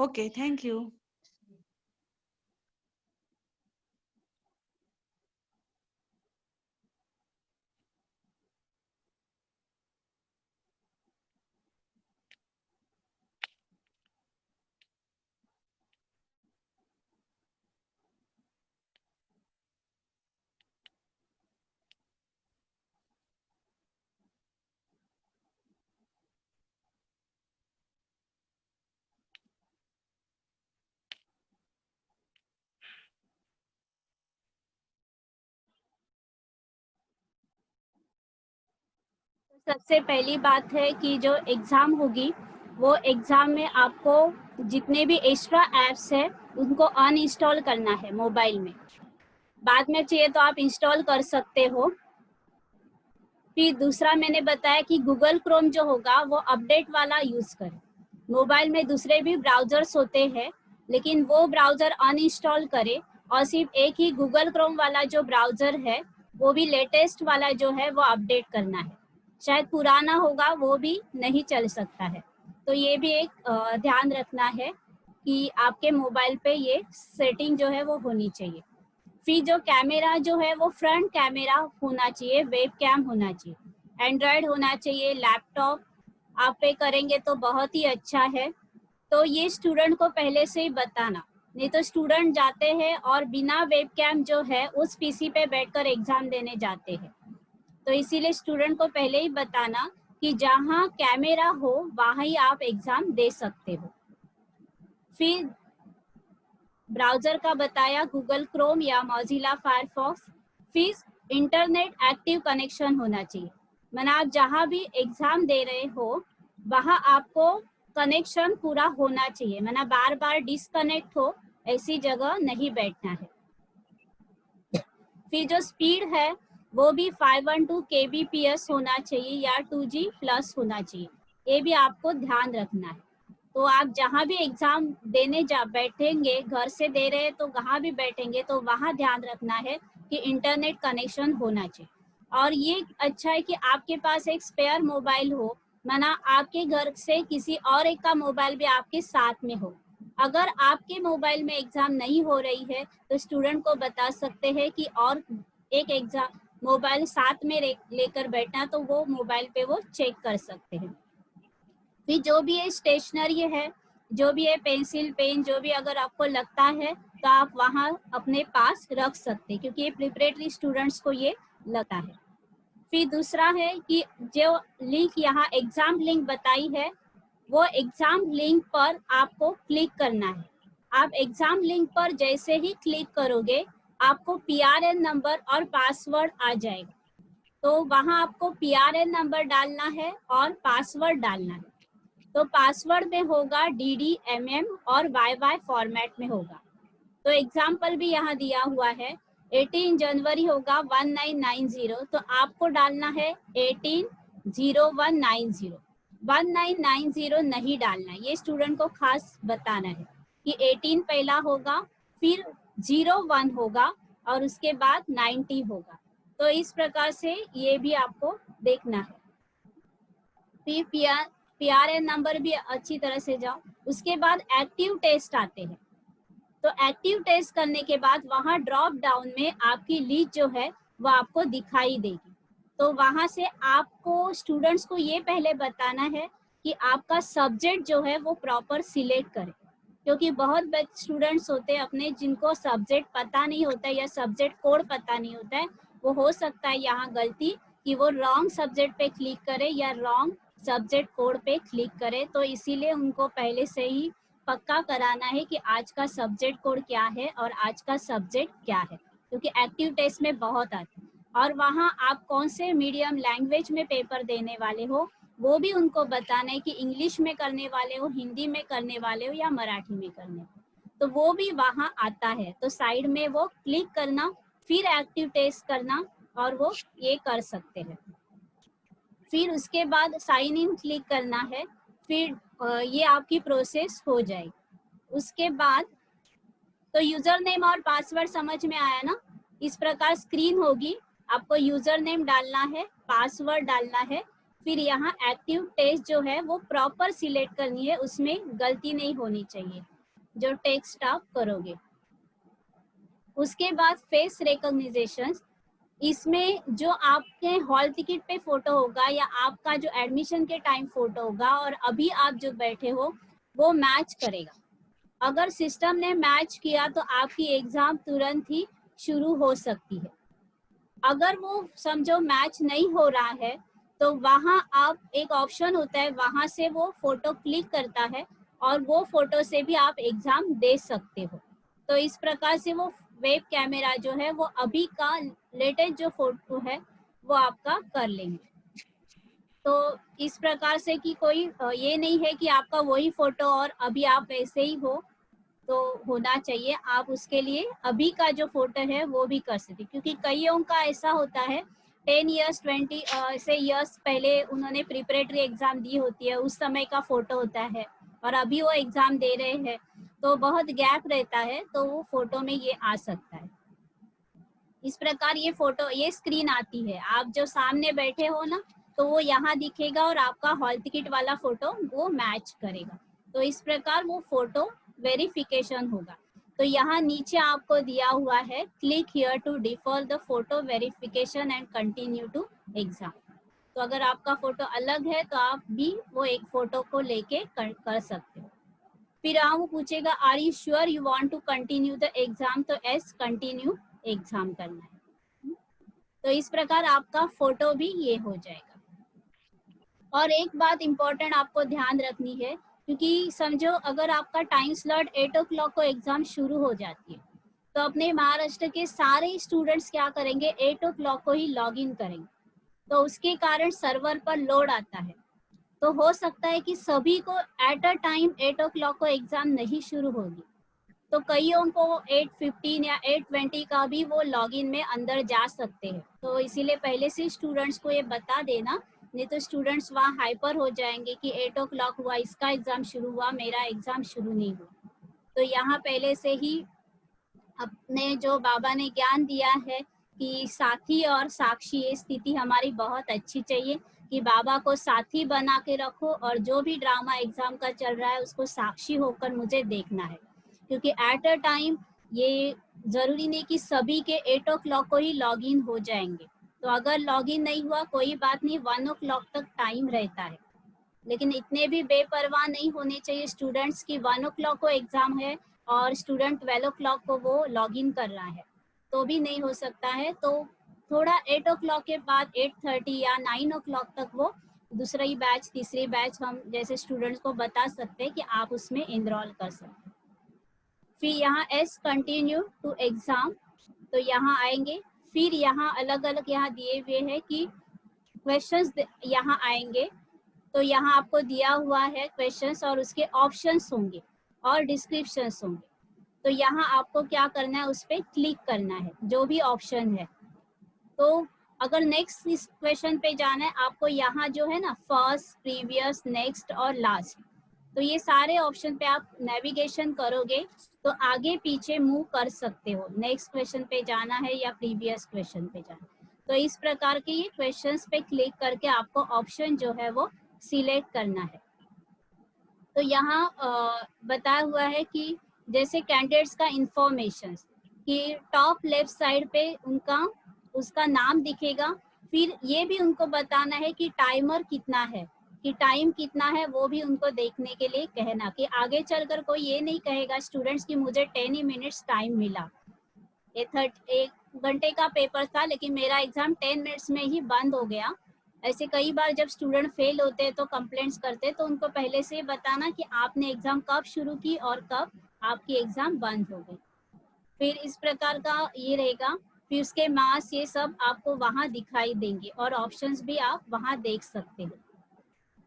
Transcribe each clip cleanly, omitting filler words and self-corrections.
Okay, thank you. सबसे पहली बात है कि जो एग्ज़ाम होगी वो एग्ज़ाम में आपको जितने भी एक्स्ट्रा ऐप्स है उनको अनइंस्टॉल करना है मोबाइल में। बाद में चाहिए तो आप इंस्टॉल कर सकते हो। फिर दूसरा मैंने बताया कि गूगल क्रोम जो होगा वो अपडेट वाला यूज़ करें। मोबाइल में दूसरे भी ब्राउज़र्स होते हैं लेकिन वो ब्राउज़र अनइंस्टॉल करें और सिर्फ एक ही गूगल क्रोम वाला जो ब्राउज़र है वो भी लेटेस्ट वाला जो है वो अपडेट करना है। शायद पुराना होगा वो भी नहीं चल सकता है। तो ये भी एक ध्यान रखना है कि आपके मोबाइल पे ये सेटिंग जो है वो होनी चाहिए। फिर जो कैमरा जो है वो फ्रंट कैमरा होना चाहिए, वेब कैम होना चाहिए, एंड्रॉयड होना चाहिए, लैपटॉप आप पे करेंगे तो बहुत ही अच्छा है। तो ये स्टूडेंट को पहले से ही बताना, नहीं तो स्टूडेंट जाते हैं और बिना वेब कैम जो है उस पीसी पे बैठकर एग्जाम देने जाते हैं। तो इसीलिए स्टूडेंट को पहले ही बताना कि जहाँ कैमरा हो वहाँ ही आप एग्जाम दे सकते हो। फिर ब्राउज़र का बताया गूगल क्रोम या मोज़िला फायरफॉक्स। फिर इंटरनेट एक्टिव कनेक्शन होना चाहिए, माना आप जहाँ भी एग्ज़ाम दे रहे हो वहाँ आपको कनेक्शन पूरा होना चाहिए, माना बार बार डिस्कनेक्ट हो ऐसी जगह नहीं बैठना है। फिर जो स्पीड है वो भी 512 kbps होना चाहिए या 2G प्लस होना चाहिए, ये भी आपको ध्यान रखना है। तो आप जहाँ भी एग्ज़ाम देने बैठेंगे, घर से दे रहे हैं तो कहाँ भी बैठेंगे तो वहाँ ध्यान रखना है कि इंटरनेट कनेक्शन होना चाहिए। और ये अच्छा है कि आपके पास एक स्पेयर मोबाइल हो, माना आपके घर से किसी और एक का मोबाइल भी आपके साथ में हो। अगर आपके मोबाइल में एग्ज़ाम नहीं हो रही है तो स्टूडेंट को बता सकते हैं कि और एक एग्ज़ाम मोबाइल साथ में लेकर बैठना, तो वो मोबाइल पे वो चेक कर सकते हैं। फिर जो भी ये स्टेशनरी है, जो भी है पेंसिल पेन जो भी अगर आपको लगता है तो आप वहाँ अपने पास रख सकते हैं, क्योंकि ये प्रिपरेटरी स्टूडेंट्स को ये लगता है। फिर दूसरा है कि जो लिंक यहाँ एग्ज़ाम लिंक बताई है वो एग्ज़ाम लिंक पर आपको क्लिक करना है। आप एग्ज़ाम लिंक पर जैसे ही क्लिक करोगे आपको PRN नंबर और पासवर्ड आ जाएगा। तो वहाँ आपको PRN नंबर डालना है और पासवर्ड डालना है। तो पासवर्ड में होगा DD, और YY फॉर्मेट में होगा। तो एग्जाम्पल भी यहाँ दिया हुआ है, 18 जनवरी होगा 1990, तो आपको डालना है 180190। 1990 नहीं डालना है, ये स्टूडेंट को खास बताना है कि 18 पहला होगा, फिर 01 होगा और उसके बाद 90 होगा। तो इस प्रकार से ये भी आपको देखना है। फिर PRN नंबर भी अच्छी तरह से जाओ। उसके बाद एक्टिव टेस्ट आते हैं, तो एक्टिव टेस्ट करने के बाद वहाँ ड्रॉप डाउन में आपकी लिस्ट जो है वो आपको दिखाई देगी। तो वहाँ से आपको स्टूडेंट्स को ये पहले बताना है कि आपका सब्जेक्ट जो है वो प्रॉपर सिलेक्ट करें, क्योंकि बहुत स्टूडेंट्स होते हैं अपने जिनको सब्जेक्ट पता नहीं होता है या सब्जेक्ट कोड पता नहीं होता है। वो हो सकता है यहाँ गलती कि वो रॉन्ग सब्जेक्ट पे क्लिक करे या रॉन्ग सब्जेक्ट कोड पे क्लिक करे। तो इसीलिए उनको पहले से ही पक्का कराना है कि आज का सब्जेक्ट कोड क्या है और आज का सब्जेक्ट क्या है, क्योंकि एक्टिव टेस्ट में बहुत आते हैं। और वहाँ आप कौन से मीडियम लैंग्वेज में पेपर देने वाले हो वो भी उनको बताना है कि इंग्लिश में करने वाले हो, हिंदी में करने वाले हो या मराठी में करने हो, तो वो भी वहाँ आता है। तो साइड में वो क्लिक करना, फिर एक्टिव टेस्ट करना और वो ये कर सकते हैं। फिर उसके बाद साइन इन क्लिक करना है, फिर ये आपकी प्रोसेस हो जाएगी। उसके बाद तो यूजर नेम और पासवर्ड समझ में आया ना। इस प्रकार स्क्रीन होगी, आपको यूजर नेम डालना है, पासवर्ड डालना है, फिर यहाँ एक्टिव टेस्ट जो है वो प्रॉपर सिलेक्ट करनी है, उसमें गलती नहीं होनी चाहिए। जो टेक्स्ट आप करोगे। उसके बाद फेस रिकॉग्निशन, इसमें जो आपके हॉल टिकट पे फोटो होगा या आपका जो एडमिशन के टाइम फोटो होगा और अभी आप जो बैठे हो वो मैच करेगा। अगर सिस्टम ने मैच किया तो आपकी एग्जाम तुरंत ही शुरू हो सकती है। अगर वो समझो मैच नहीं हो रहा है तो वहाँ आप एक ऑप्शन होता है, वहाँ से वो फोटो क्लिक करता है और वो फोटो से भी आप एग्जाम दे सकते हो। तो इस प्रकार से वो वेब कैमरा जो है वो अभी का लेटेस्ट जो फोटो है वो आपका कर लेंगे। तो इस प्रकार से कि कोई ये नहीं है कि आपका वही फोटो और अभी आप वैसे ही हो, तो होना चाहिए। आप उसके लिए अभी का जो फोटो है वो भी कर सकते, क्योंकि कईयों का ऐसा होता है 10 इयर्स 20 से इयर्स पहले उन्होंने प्रिपरेटरी एग्जाम दी होती है, उस समय का फोटो होता है और अभी वो एग्जाम दे रहे हैं, तो बहुत गैप रहता है, तो वो फोटो में ये आ सकता है। इस प्रकार ये फोटो, ये स्क्रीन आती है, आप जो सामने बैठे हो ना तो वो यहाँ दिखेगा और आपका हॉल टिकट वाला फोटो वो मैच करेगा। तो इस प्रकार वो फोटो वेरिफिकेशन होगा। तो यहाँ नीचे आपको दिया हुआ है click here to defer the photo verification and continue to exam. तो अगर आपका फोटो अलग है तो आप भी वो एक फोटो को लेके कर सकते हो। फिर वो पूछेगा are you sure you want to continue the exam, तो एस कंटिन्यू एग्जाम करना है। तो इस प्रकार आपका फोटो भी ये हो जाएगा। और एक बात इम्पोर्टेंट आपको ध्यान रखनी है, क्योंकि समझो अगर आपका टाइम स्लॉट 8 o'clock को एग्जाम शुरू हो जाती है तो अपने महाराष्ट्र के सारे स्टूडेंट्स क्या करेंगे, 8 o'clock को ही लॉग इन करेंगे, तो उसके कारण सर्वर पर लोड आता है। तो हो सकता है कि सभी को एट अ टाइम 8 o'clock को एग्जाम नहीं शुरू होगी, तो कईयों को 8:15 या 8:20 का भी वो लॉगिन में अंदर जा सकते हैं। तो इसीलिए पहले से स्टूडेंट्स को ये बता देना, नहीं तो स्टूडेंट्स वहाँ हाइपर हो जाएंगे कि 8 o'clock हुआ, इसका एग्जाम शुरू हुआ, मेरा एग्जाम शुरू नहीं हुआ। तो यहाँ पहले से ही अपने जो बाबा ने ज्ञान दिया है कि साथी और साक्षी, ये स्थिति हमारी बहुत अच्छी चाहिए कि बाबा को साथी बना के रखो और जो भी ड्रामा एग्जाम का चल रहा है उसको साक्षी होकर मुझे देखना है, क्योंकि एट अ टाइम ये जरूरी नहीं कि सभी के 8 o'clock को ही लॉग इन हो जाएंगे। तो अगर लॉग इन नहीं हुआ कोई बात नहीं, 1 o'clock तक टाइम रहता है, लेकिन इतने भी बेपरवाह नहीं होने चाहिए स्टूडेंट्स की 1 o'clock को एग्जाम है और स्टूडेंट 12 o'clock को वो लॉग इन कर रहा है, तो भी नहीं हो सकता है। तो थोड़ा 8 o'clock के बाद 8:30 या 9 o'clock तक वो दूसरी बैच, तीसरी बैच हम जैसे स्टूडेंट्स को बता सकते हैं कि आप उसमें इनरोल कर सकते हैं। फिर यहाँ एस कंटिन्यू टू एग्जाम, तो यहाँ आएंगे। फिर यहाँ अलग अलग यहाँ दिए हुए हैं कि क्वेश्चंस यहाँ आएंगे, तो यहाँ आपको दिया हुआ है क्वेश्चंस और उसके ऑप्शंस होंगे और डिस्क्रिप्शंस होंगे। तो यहाँ आपको क्या करना है, उस पर क्लिक करना है जो भी ऑप्शन है। तो अगर नेक्स्ट इस क्वेश्चन पे जाना है आपको, यहाँ जो है ना फर्स्ट, प्रीवियस, नेक्स्ट और लास्ट, तो ये सारे ऑप्शन पे आप नेविगेशन करोगे तो आगे पीछे मूव कर सकते हो, नेक्स्ट क्वेश्चन पे जाना है या प्रीवियस क्वेश्चन पे जाना है। तो इस प्रकार के ये क्वेश्चंस पे क्लिक करके आपको ऑप्शन जो है वो सिलेक्ट करना है। तो यहाँ बताया हुआ है कि जैसे कैंडिडेट्स का इंफॉर्मेशन कि टॉप लेफ्ट साइड पे उनका उसका नाम दिखेगा। फिर ये भी उनको बताना है कि टाइमर कितना है, कि टाइम कितना है वो भी उनको देखने के लिए कहना, कि आगे चलकर कोई ये नहीं कहेगा स्टूडेंट्स की मुझे 10 मिनट्स टाइम मिला, ये 1 घंटे का पेपर था लेकिन मेरा एग्जाम 10 मिनट्स में ही बंद हो गया। ऐसे कई बार जब स्टूडेंट फेल होते हैं तो कंप्लेंट्स करते हैं, तो उनको पहले से बताना कि आपने एग्जाम कब शुरू की और कब आपकी एग्जाम बंद हो गई। फिर इस प्रकार का ये रहेगा। फिर उसके मार्क्स ये सब आपको वहाँ दिखाई देंगे और ऑप्शंस भी आप वहाँ देख सकते हो।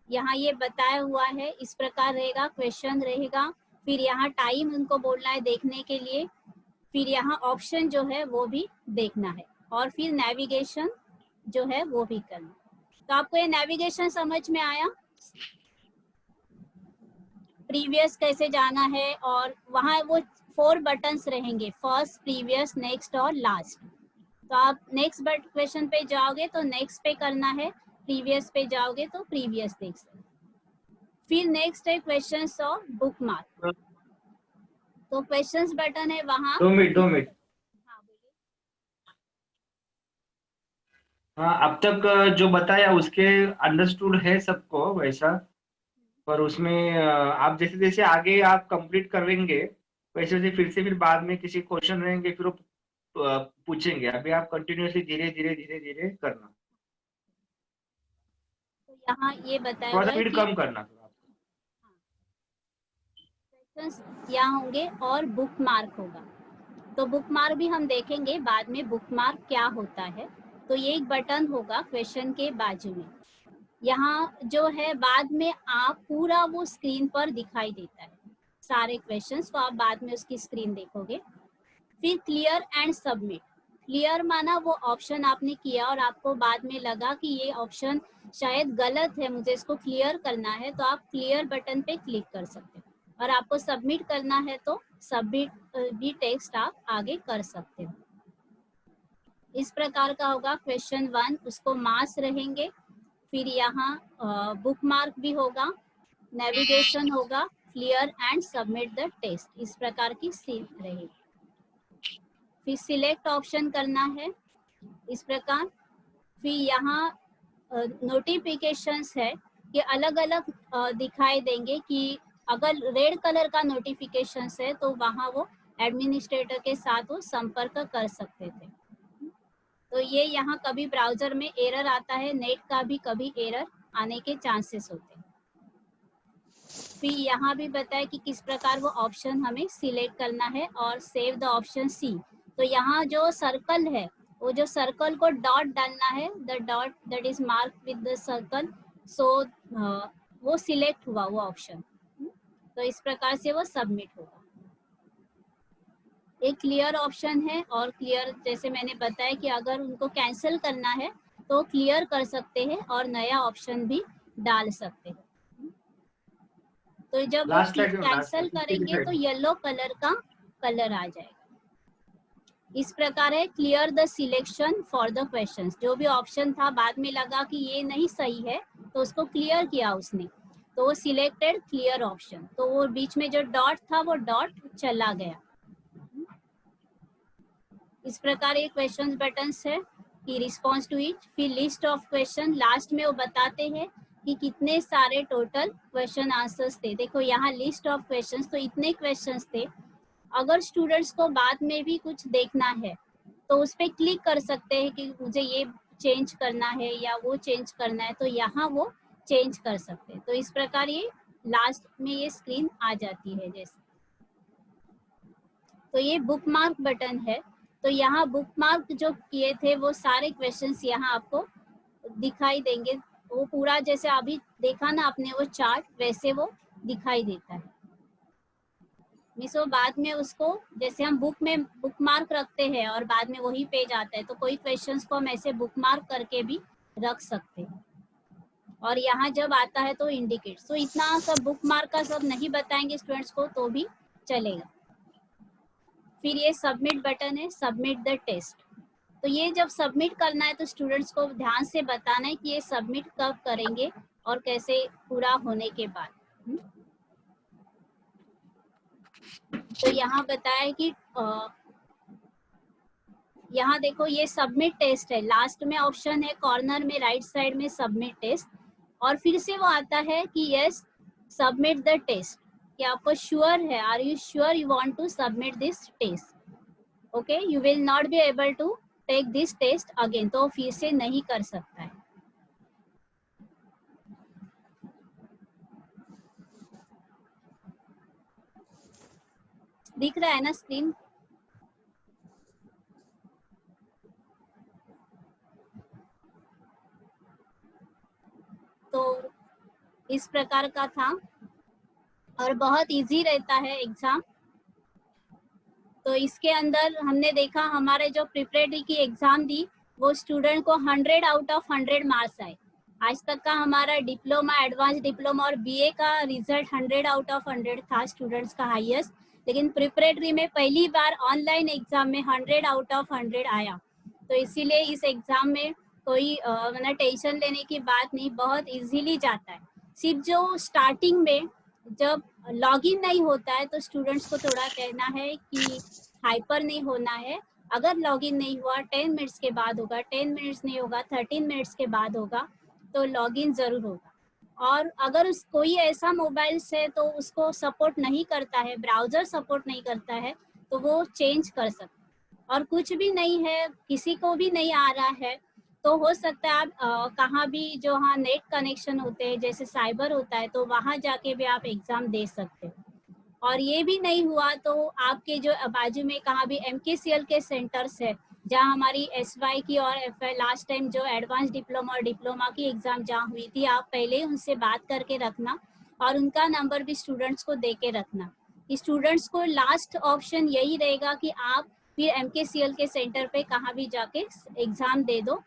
यहाँ ये बताया हुआ है, इस प्रकार रहेगा, क्वेश्चन रहेगा। फिर यहाँ टाइम उनको बोलना है देखने के लिए। फिर यहाँ ऑप्शन जो है वो भी देखना है और फिर नेविगेशन जो है वो भी करना। तो आपको ये नेविगेशन समझ में आया, प्रीवियस कैसे जाना है, और वहाँ वो 4 बटन्स रहेंगे, फर्स्ट, प्रीवियस, नेक्स्ट और लास्ट। तो आप नेक्स्ट क्वेश्चन पे जाओगे तो नेक्स्ट पे करना है, प्रीवियस पे जाओगे तो प्रीवियस देख सकते। फिर नेक्स्ट है क्वेश्चंस ऑफ बुक मार्क। तो क्वेश्चंस बटन है वहाँ। 2 मिनट। हाँ बोलिए। हाँ, अब तक जो बताया उसके अंडरस्टूड है सबको वैसा, पर उसमें आप जैसे जैसे आगे आप कंप्लीट करेंगे वैसे वैसे फिर से फिर बाद में किसी क्वेश्चन रहेंगे फिर वो पूछेंगे। अभी आप कंटिन्यूअसली धीरे धीरे धीरे धीरे करना, तो यहाँ ये बताया थोड़ा हुआ सा है स्पीड कि कम करना थोड़ा आपको। क्वेश्चंस यहाँ होंगे और बुक मार्क होगा। तो बुक मार्क भी हम देखेंगे बाद में बुक मार्क क्या होता है। तो ये एक बटन होगा क्वेश्चन के बाजू में, यहाँ जो है बाद में आप पूरा वो स्क्रीन पर दिखाई देता है सारे क्वेश्चंस, तो आप बाद में उसकी स्क्रीन देखोगे। फिर क्लियर एंड सबमिट। क्लियर माना वो ऑप्शन आपने किया और आपको बाद में लगा कि ये ऑप्शन शायद गलत है, मुझे इसको क्लियर करना है, तो आप क्लियर बटन पे क्लिक कर सकते हो। और आपको सबमिट करना है तो सबमिट भी टेक्स्ट आप आगे कर सकते हो। इस प्रकार का होगा क्वेश्चन 1, उसको मार्क्स रहेंगे। फिर यहाँ बुक मार्क भी होगा, नेविगेशन होगा, clear and submit the test, इस प्रकार की सीट रहेगी। फिर सिलेक्ट ऑप्शन करना है इस प्रकार। फिर यहाँ नोटिफिकेशंस है कि अलग अलग दिखाई देंगे कि अगर रेड कलर का नोटिफिकेशंस है तो वहाँ वो एडमिनिस्ट्रेटर के साथ वो संपर्क कर सकते थे। तो ये यहाँ कभी ब्राउजर में एरर आता है, नेट का भी कभी एरर आने के चांसेस होते हैं। फिर यहाँ भी बताया कि किस प्रकार वो ऑप्शन हमें सिलेक्ट करना है और सेव द ऑप्शन सी। तो यहाँ जो सर्कल है वो जो सर्कल को डॉट डालना है, the dot that is mark with the circle, so वो सिलेक्ट हुआ वो ऑप्शन। तो इस प्रकार से वो सबमिट होगा। एक क्लियर ऑप्शन है, और क्लियर जैसे मैंने बताया कि अगर उनको कैंसिल करना है तो क्लियर कर सकते हैं और नया ऑप्शन भी डाल सकते हैं। तो जब वो लास्ट स्लाइड, लास्ट कैंसिल करेंगे तो येलो कलर का कलर आ जाएगा। इस प्रकार है clear the selection for the questions. जो भी ऑप्शन था बाद में लगा कि ये नहीं सही है तो उसको क्लियर किया उसने, तो वो सिलेक्टेड क्लियर ऑप्शन, तो वो बीच में जो डॉट था वो डॉट चला गया। इस प्रकार ये क्वेश्चन बटन्स है कि रिस्पॉन्स टू इट। फिर लिस्ट ऑफ क्वेश्चन, लास्ट में वो बताते हैं कि कितने सारे टोटल क्वेश्चन आंसर्स थे। देखो यहाँ लिस्ट ऑफ क्वेश्चंस, तो इतने क्वेश्चंस थे। अगर स्टूडेंट्स को बाद में भी कुछ देखना है तो उस पर क्लिक कर सकते हैं कि मुझे ये चेंज करना है या वो चेंज करना है, तो यहाँ वो चेंज कर सकते हैं। तो इस प्रकार ये लास्ट में ये स्क्रीन आ जाती है जैसे। तो ये बुक मार्क बटन है। तो यहाँ बुक मार्क जो किए थे वो सारे क्वेश्चंस यहाँ आपको दिखाई देंगे। वो पूरा जैसे अभी देखा ना आपने वो चार्ट, वैसे वो दिखाई देता है। मिसो बाद में उसको जैसे हम बुक में बुक मार्क रखते हैं और बाद में वही पेज आता है, तो कोई क्वेश्चंस को हम ऐसे बुक मार्क करके भी रख सकते हैं। और यहाँ जब आता है तो इंडिकेट। तो इतना सब बुक मार्क का सब नहीं बताएंगे स्टूडेंट्स को तो भी चलेगा। फिर ये सबमिट बटन है, सबमिट द टेस्ट। तो ये जब सबमिट करना है तो स्टूडेंट्स को ध्यान से बताना है कि ये सबमिट कब करेंगे और कैसे पूरा होने के बाद। तो यहाँ बताया कि यहाँ देखो ये सबमिट टेस्ट है, लास्ट में ऑप्शन है कॉर्नर में राइट साइड में सबमिट टेस्ट, और फिर से वो आता है कि यस सबमिट द टेस्ट, कि आपको श्योर है, are you sure you want to submit this test, okay you will not be able to take this test again, तो फिर से नहीं कर सकता है। दिख रहा है ना स्क्रीन? तो इस प्रकार का था और बहुत इजी रहता है एग्जाम। तो इसके अंदर हमने देखा हमारे जो प्रिपरेटरी की एग्जाम दी वो स्टूडेंट को 100 आउट ऑफ 100 मार्क्स आए। आज तक का हमारा डिप्लोमा, एडवांस डिप्लोमा और बीए का रिजल्ट 100 आउट ऑफ 100 था स्टूडेंट्स का हाईएस्ट, लेकिन प्रिपरेटरी में पहली बार ऑनलाइन एग्जाम में 100 आउट ऑफ 100 आया। तो इसीलिए इस एग्जाम में कोई मतलब टेंशन लेने की बात नहीं, बहुत इजीली जाता है। सिर्फ जो स्टार्टिंग में जब लॉगिन नहीं होता है तो स्टूडेंट्स को थोड़ा कहना है कि हाइपर नहीं होना है। अगर लॉगिन नहीं हुआ 10 मिनट्स के बाद होगा, 10 मिनट्स नहीं होगा 13 मिनट्स के बाद होगा, तो लॉगिन ज़रूर होगा। और अगर उस कोई ऐसा मोबाइल्स है तो उसको सपोर्ट नहीं करता है, ब्राउज़र सपोर्ट नहीं करता है, तो वो चेंज कर सकता है। और कुछ भी नहीं है, किसी को भी नहीं आ रहा है, तो हो सकता है आप कहाँ भी जो हाँ नेट कनेक्शन होते हैं जैसे साइबर होता है तो वहाँ जाके भी आप एग्ज़ाम दे सकते हो। और ये भी नहीं हुआ तो आपके जो बाजू में कहाँ भी MKCL के सेंटर्स है, जहाँ हमारी SY की और FY लास्ट टाइम जो एडवांस डिप्लोमा और डिप्लोमा की एग्ज़ाम जहाँ हुई थी, आप पहले उनसे बात करके रखना और उनका नंबर भी स्टूडेंट्स को दे के रखना। स्टूडेंट्स को लास्ट ऑप्शन यही रहेगा कि आप फिर MKCL के सेंटर पे कहाँ भी जाके एग्ज़ाम दे दो।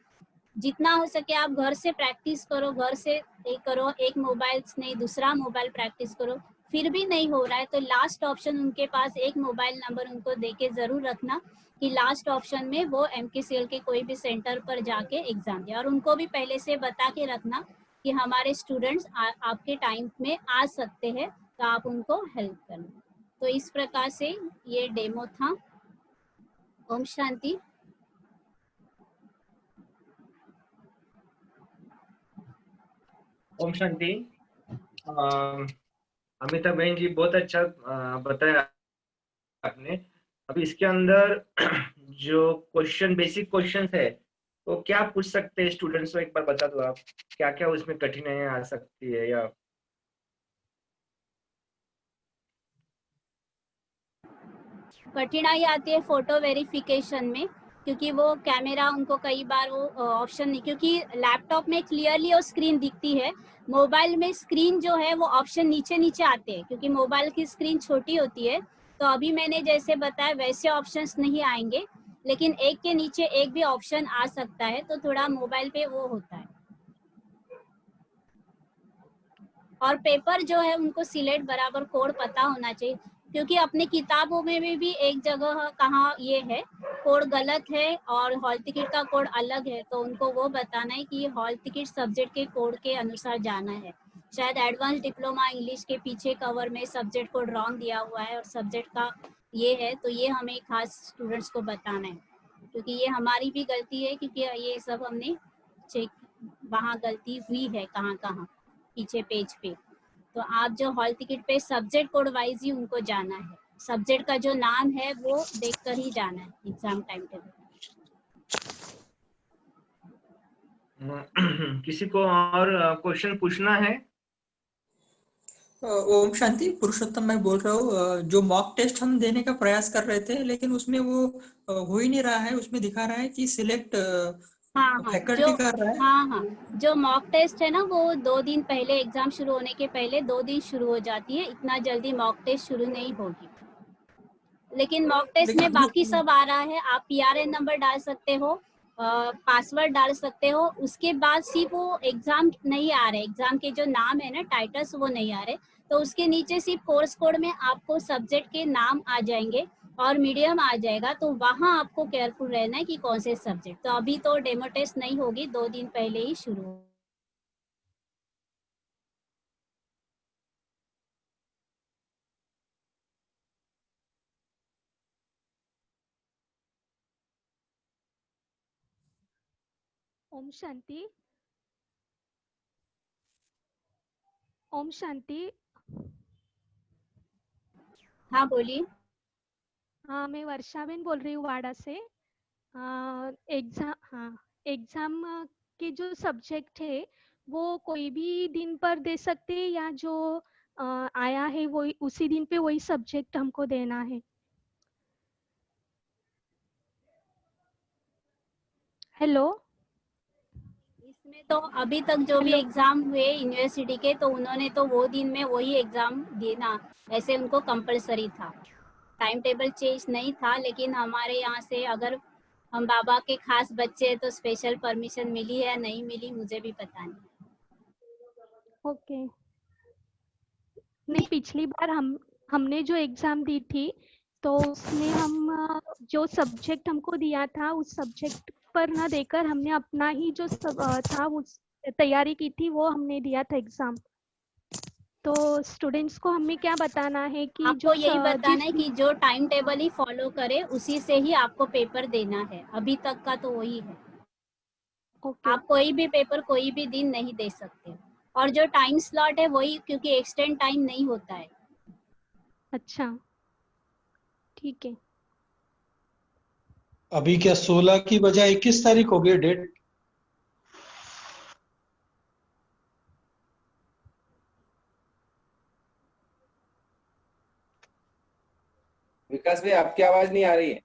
जितना हो सके आप घर से प्रैक्टिस करो, घर से एक करो, एक मोबाइल नहीं दूसरा मोबाइल प्रैक्टिस करो। फिर भी नहीं हो रहा है तो लास्ट ऑप्शन उनके पास एक मोबाइल नंबर उनको देके ज़रूर रखना कि लास्ट ऑप्शन में वो MKCL के कोई भी सेंटर पर जाके एग्ज़ाम दे। और उनको भी पहले से बता के रखना कि हमारे स्टूडेंट्स आपके टाइम में आ सकते हैं, तो आप उनको हेल्प करना। तो इस प्रकार से ये डेमो था। ओम शांति। ओम शांति। अमिता बहन जी बहुत अच्छा बताया आपने। अभी इसके अंदर जो क्वेश्चन बेसिक क्वेश्चन है तो क्या पूछ सकते हैं स्टूडेंट्स को, एक बार बता दो आप, क्या क्या उसमें कठिनाइयां आ सकती है या कठिनाई आती है फोटो वेरिफिकेशन में, क्योंकि वो कैमरा उनको कई बार वो ऑप्शन नहीं, क्योंकि लैपटॉप में क्लियरली वो स्क्रीन दिखती है, मोबाइल में स्क्रीन जो है वो ऑप्शन नीचे नीचे आते हैं क्योंकि मोबाइल की स्क्रीन छोटी होती है। तो अभी मैंने जैसे बताया वैसे ऑप्शंस नहीं आएंगे, लेकिन एक के नीचे एक भी ऑप्शन आ सकता है, तो थोड़ा मोबाइल पे वो होता है। और पेपर जो है उनको सिलेक्ट बराबर कोड पता होना चाहिए, क्योंकि अपने किताबों में भी एक जगह कहाँ ये है कोड गलत है और हॉल टिकट का कोड अलग है, तो उनको वो बताना है कि हॉल टिकट सब्जेक्ट के कोड के अनुसार जाना है। शायद एडवांस डिप्लोमा इंग्लिश के पीछे कवर में सब्जेक्ट कोड रॉन्ग दिया हुआ है और सब्जेक्ट का ये है, तो ये हमें खास स्टूडेंट्स को बताना है, क्योंकि ये हमारी भी गलती है, क्योंकि ये सब हमने चेक वहाँ गलती हुई है कहाँ कहाँ पीछे पेज पे। तो आप जो हॉल टिकट पे सब्जेक्ट कोड वाइज ही उनको जाना है, सब्जेक्ट का जो नाम है वो देखकर ही जाना है एग्जाम टाइम टेबल। किसी को और क्वेश्चन पूछना है? ओम शांति, पुरुषोत्तम मैं बोल रहा हूँ। जो मॉक टेस्ट हम देने का प्रयास कर रहे थे लेकिन उसमें वो हो ही नहीं रहा है, उसमें दिखा रहा है कि सिलेक्ट हाँ हाँ जो फैकल्टी कर रहा है। हाँ जो मॉक टेस्ट है ना वो 2 दिन पहले, एग्जाम शुरू होने के पहले 2 दिन शुरू हो जाती है, इतना जल्दी मॉक टेस्ट शुरू नहीं होगी। लेकिन मॉक टेस्ट लेकिन में बाकी सब आ रहा है, आप PRN नंबर डाल सकते हो, पासवर्ड डाल सकते हो, उसके बाद सिर्फ वो एग्जाम नहीं आ रहे, एग्जाम के जो नाम है ना टाइटल्स वो नहीं आ रहे, तो उसके नीचे सिर्फ कोर्स कोड में आपको सब्जेक्ट के नाम आ जाएंगे और मीडियम आ जाएगा, तो वहाँ आपको केयरफुल रहना है कि कौन से सब्जेक्ट। तो अभी तो डेमो टेस्ट नहीं होगी, 2 दिन पहले ही शुरू होगी। ओम शांति। ओम शांति। हाँ बोलिए। हाँ, मैं वर्षाबेन बोल रही हूँ वाड़ा से। एग्जाम के जो सब्जेक्ट है वो कोई भी दिन पर दे सकते हैं या जो आया है वो उसी दिन पे वही सब्जेक्ट हमको देना है? हेलो। इसमें तो अभी तक जो भी हेलो। एग्जाम हुए यूनिवर्सिटी के, तो उन्होंने तो वो दिन में वही एग्जाम देना, ऐसे उनको कंपलसरी था, टाइम टेबल चेंज नहीं था। लेकिन हमारे यहाँ से अगर हम बाबा के खास बच्चे हैं तो स्पेशल परमिशन मिली है या नहीं मिली मुझे भी पता नहीं। ओके। नहीं, पिछली बार हमने जो एग्जाम दी थी तो उसमें हम जो सब्जेक्ट हमको दिया था उस सब्जेक्ट पर ना देकर हमने अपना ही जो सब था उस तैयारी की थी वो हमने दिया था एग्जाम। तो स्टूडेंट्स को हमें क्या बताना है कि आपको यही जिस बताना है कि जो टाइम टेबल ही फॉलो करे उसी से ही आपको पेपर देना है। अभी तक का तो वही है। ओके आप कोई भी पेपर कोई भी दिन नहीं दे सकते, और जो टाइम स्लॉट है वही, क्योंकि एक्सटेंड टाइम नहीं होता है। अच्छा ठीक है। अभी क्या 16 की बजाय 21 तारीख हो गई डेट? विकास भाई आपकी आवाज नहीं आ रही है।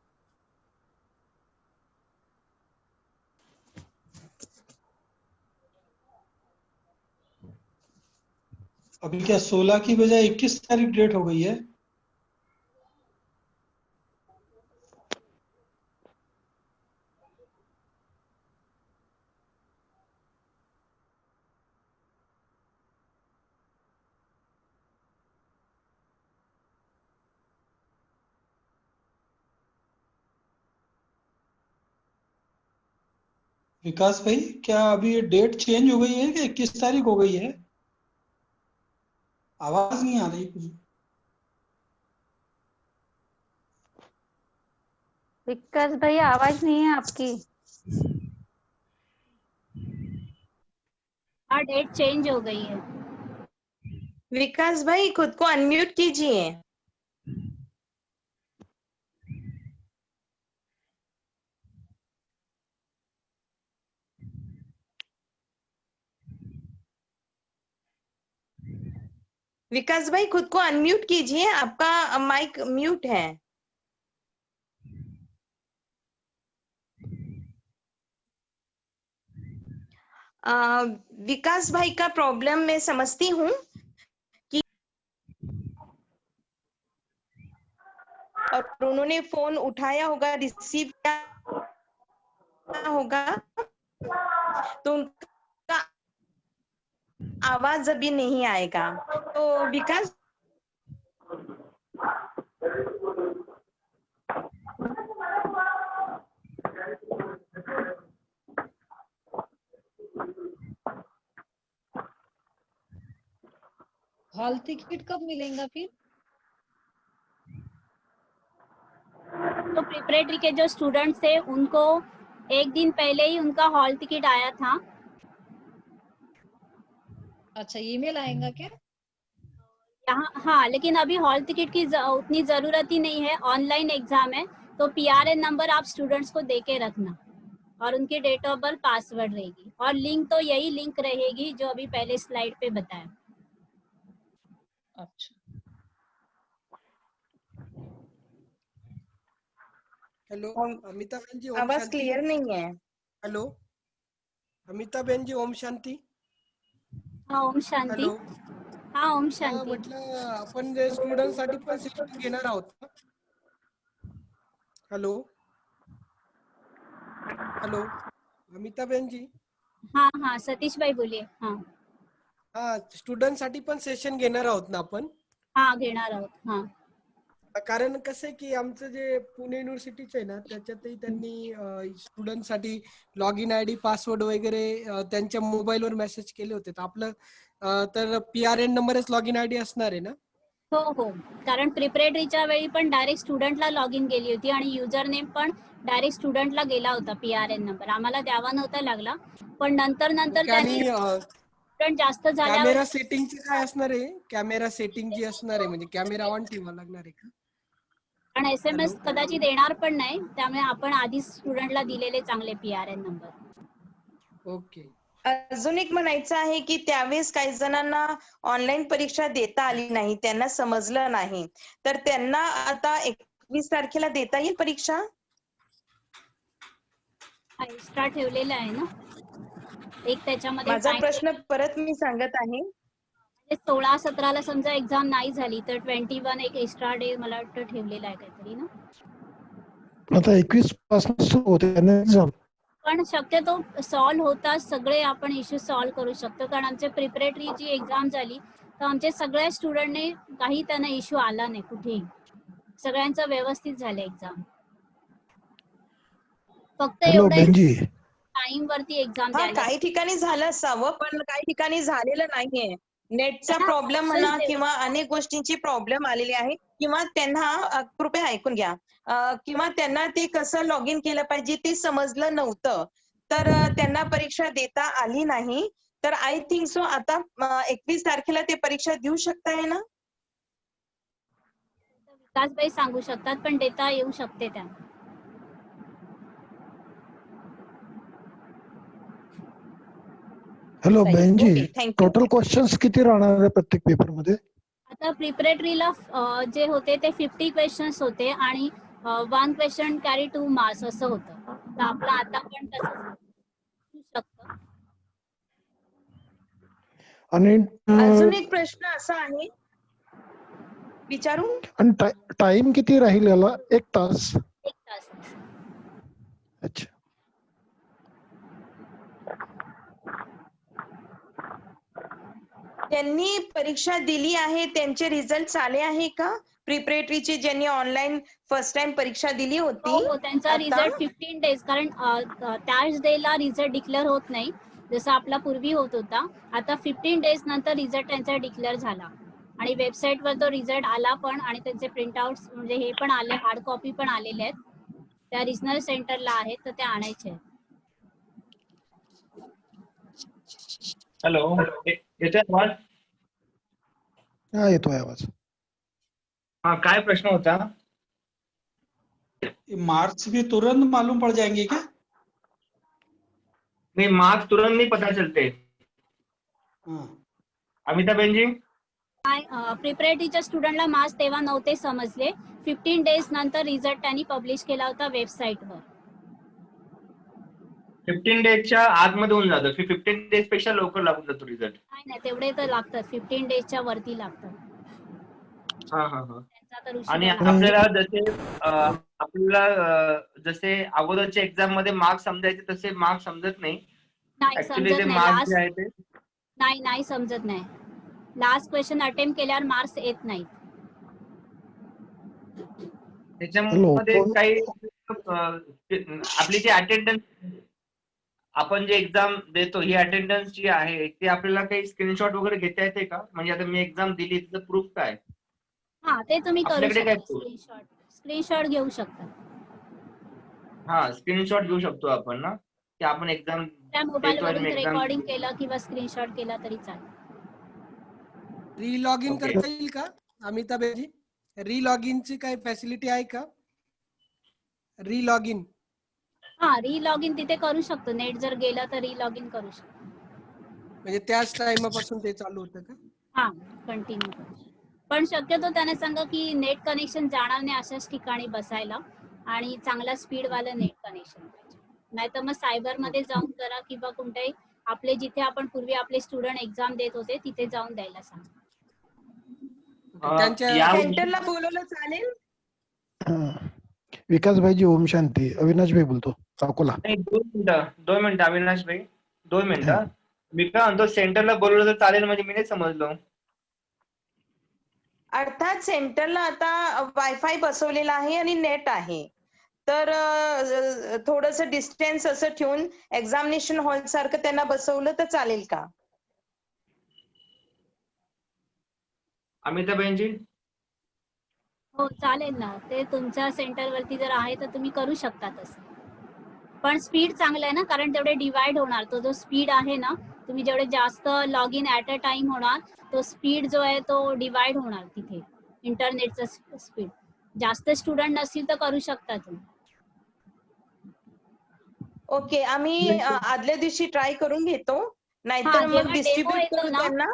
अभी क्या 16 की बजाय 21 तारीख डेट हो गई है? विकास भाई, क्या अभी ये डेट चेंज हो गई है कि 21 तारीख हो गई है? आवाज नहीं आ रही कुछ। विकास भाई आवाज नहीं है आपकी। हाँ, डेट चेंज हो गई है। विकास भाई खुद को अनम्यूट कीजिए। विकास भाई खुद को अनम्यूट कीजिए, आपका माइक म्यूट है। विकास भाई का प्रॉब्लम मैं समझती हूँ कि और उन्होंने फोन उठाया होगा, रिसीव किया होगा, तो उनका आवाज अभी नहीं आएगा। तो विकास हॉल टिकट कब मिलेगा फिर? तो प्रिपरेटरी के जो स्टूडेंट्स थे उनको एक दिन पहले ही उनका हॉल टिकट आया था। अच्छा, ईमेल आएगा क्या? यहाँ हाँ, लेकिन अभी हॉल टिकट की उतनी जरूरत ही नहीं है, ऑनलाइन एग्जाम है। तो PRN नंबर आप स्टूडेंट्स को दे के रखना, और उनकी डेट ऑफ बर्थ, पासवर्ड रहेगी, और लिंक तो यही लिंक रहेगी जो अभी पहले स्लाइड पे बताया। अच्छा, हेलो अमिता बहन जी, ओम आवाज शांति। क्लियर नहीं है। हेलो अमिता बहन जी, ओम शांती. हाँ, ओम शांती. हॅलो. हाँ, ओम हा, शांती. म्हटलं आपण जे स्टुडंट साठी पण सेशन घेणार आहोत ना. हॅलो हॅलो अमिता बहन जी. हाँ हाँ, सतीश भाई बोलिए. हाँ हा, स्टुडंट साठी पण सेशन घेणार आहोत ना आपण. हाँ, घेणार आहोत. हाँ कारण कसं आहे की आमचं जे पुणे युनिव्हर्सिटीचं आहे ना, त्याच्यातही त्यांनी स्टुडंट साठी लॉग इन आयडी, पासवर्ड वगैरे त्यांच्या मोबाईलवर मेसेज केले होते. तर आपलं तर PRN नंबरच लॉग इन आयडी असणार आहे ना. हो हो, कारण प्रिपरेटरीच्या वेळी पण डायरेक्ट स्टुडंटला लॉग इन गेली होती आणि युजर नेम पण डायरेक्ट स्टुडंटला गेला होता. PRN नंबर आम्हाला द्यावा नव्हता लागला, पण नंतर त्यांनी स्टुडंट जास्त झाल्यावर कॅमेरा सेटिंगचे काय असणार आहे? कॅमेरा सेटिंग जी असणार आहे, म्हणजे कॅमेरा ऑन ठेवा लागणार आहे का? पण SMS कदाचित येणार पण नाही, त्यामुळे आपण आधीच स्टुडंटला दिलेले चांगले PRN नंबर. ओके. अजून एक म्हणायचं आहे की त्यावेळेस काही जणांना ऑनलाईन परीक्षा देता आली नाही, त्यांना समजलं नाही, तर त्यांना आता 21 तारखेला देता येईल परीक्षा. एक्स्ट्रा ठेवलेला आहे ना एक, त्याच्यामध्ये माझा प्रश्न परत मी सांगत आहे. 16-17ला समजा एक्झाम नाही झाली तर 21 एक एक्स्ट्रा डे मला वाटतं ठेवलेला आहे काहीतरी ना. आता 21 पासून सुरू होते एक्झाम. पण शक्यतो सॉल्व्ह होतात सगळे, आपण इश्यू सॉल्व्ह करू शकतो. कारण आमचे प्रिपरेटरीची एक्झाम झाली तर आमचे सगळ्या स्टुडंटने काही त्यांना इश्यू आला नाही कुठेही, सगळ्यांचं व्यवस्थित झालं एक्झाम. फक्त एवढं टाइम वरती एक्झाम हा, द्यायला. काही ठिकाणी झालं असावं पण काही ठिकाणी झालेलं नाहीये. नेटचा प्रॉब्लेम म्हणा किंवा अनेक गोष्टींची प्रॉब्लेम आलेली आहे किंवा त्यांना कृपया ऐकून घ्या किंवा त्यांना ते कसं लॉग इन केलं पाहिजे ते समजलं नव्हतं तर त्यांना परीक्षा देता आली नाही तर आय थिंक सो आता 21 तारखेला ते परीक्षा देऊ शकताय ना. विकासबाई सांगू शकतात पण देता येऊ शकते त्या. हॅलो बहनजी, ओके, थँक्यू. टोटल क्वेश्चन्स किती राहणार आहे प्रत्येक पेपर मध्ये? आता प्रिपरेटरीला जे होते ते 50 क्वेश्चन्स होते आणि 1 क्वेश्चन कॅरी 2 मार्क्स असं होतं. तर आपलं आता पण तसंच होऊ शकतं. आणि अजून एक प्रश्न असा आहे विचारू. आणि टाइम किती राहील याला? 1 तास? 1 तास. अच्छा. त्यांनी परीक्षा दिली आहे त्यांचे रिझल्ट आले आहे का प्रिपरेटरीचे ज्यांनी ऑनलाईन फर्स्ट टाइम परीक्षा दिली होती? हो, त्यांचा आता? रिझल्ट 15 डेज कारण त्याच डेला रिझल्ट डिक्लेअर होत नाही जसं आपला पूर्वी होत होता. आता 15 डेज नंतर रिझल्ट त्यांचा डिक्लेअर झाला आणि वेबसाईटवर तो रिझल्ट आला पण आणि त्यांचे प्रिंटआउट म्हणजे हे पण आले, हार्ड कॉपी पण आलेले आहेत. त्या रिजनल सेंटरला आहेत तर ते आणायचे आहेत. हॅलो, येतोय आवाज? हा, येतोय आवाज. हाँ, काय प्रश्न होता? मार्क्स भी तुरंत मालूम पड़ जाएंगे क्या? नहीं, मार्क्स तुरंत नहीं पता चलते. अमिता बहन जी, प्रिपरेटरीच्या स्टुडंटला मार्क्स तेव्हा नव्हते समजले. 15 डेज नंतर रिझल्ट त्यांनी पब्लिश केला होता वेबसाईटवर. 15 डेजच्या आतमध्ये होऊन जातं. 15 डेज पेक्षा लवकर लागून जातो रिझल्ट. नाही तेवढे तर लागतात, 15 डेजच्या वरती लागतात. हा हा हा. त्यांचा तर उशिरा आणि लागतो. आपल्याला जसे अगोदरच्या एक्झाम मध्ये मार्क्स समजायचे तसे मार्क्स समजत नाही. नाही ऍक्च्युली समजत जे नाही. मार्क्स जे आहे ते नाही समजत नाही. लास्ट क्वेश्चन अटेम्प्ट केल्यावर मार्क्स येत नाहीत. त्याच्यामध्ये काही आपली जी अटेंडन्स आपण जे एक्झाम देतो ही अटेंडन्स जी आहे ती आपल्याला काही स्क्रीनशॉट वगैरे घेता येते का? म्हणजे आता मी एक्झाम दिली त्याचं प्रूफ काय? हा ते तुम्ही करू आपल्याकडे काय शकता. स्क्रीनशॉट घेऊ शकता. हा, स्क्रीनशॉट घेऊ शकतो आपण ना की आपण एक्झाम त्या मोबाईल देतोय वरून आणि एक्झाम रेकॉर्डिंग केलं किंवा स्क्रीनशॉट केला तरी चालेल. री-लॉग इन ओके. करता येईल का अमिता बेजी? री-लॉग इनची काही फॅसिलिटी आहे का? री-लॉग इन हा री-लॉग इन तिथे करू शकतो. नेट जर गेलं तर री-लॉग इन करू शकतो. म्हणजे त्याच टाइमापासून ते चालू होतं का? हा कंटिन्यू करू शकतो. पण शक्यतो त्याने सांगा की नेट कनेक्शन जाणार नाही अशाच ठिकाणी बसायला आणि चांगला स्पीड वाला नेट कनेक्शन पाहिजे. नाहीतर मग सायबर मध्ये जाऊन करा किंवा कोणत्याही आपले जिथे आपण पूर्वी आपले स्टुडंट एक्झाम देत होते तिथे जाऊन द्यायला सांगा. त्यांच्या सेंटरला बोलवलं चालेल? विकास भाईजी, ओम शांती. अविनाश भाई बोलतो, अकोला. नाही, 2 मिनिटं अविनाश भाई, 2 मिनिटं. मी काय म्हणतो, सेंटरला बोलवलं तर चालेल म्हणजे मी नाही समजलो. अर्थात सेंटरला आता वायफाय बसवलेला आहे आणि नेट आहे तर थोडस डिस्टन्स असं ठेवून एक्झामिनेशन हॉल सारखं त्यांना बसवलं तर चालेल का? अमिता बहनजी, हो चालेल ना. ते तुमच्या सेंटरवरती जर आहे तर तुम्ही करू शकता तसं. पण स्पीड चांगलं आहे ना कारण तेवढे डिवाइड होणार. तो जो स्पीड आहे ना तुम्ही जेवढे जास्त log in at a time होणार तो स्पीड जो आहे तो डिवाइड होणार तिथे. इंटरनेटचा स्पीड जास्त स्टुडंट नसतील तर करू शकता तुम्ही. ओके, आम्ही आदल्या दिवशी ट्राय करून घेतो नाहीतर हा, मग जेव्हा डेमो डिस्ट्रीब्यूट येतो करू ना त्यांना.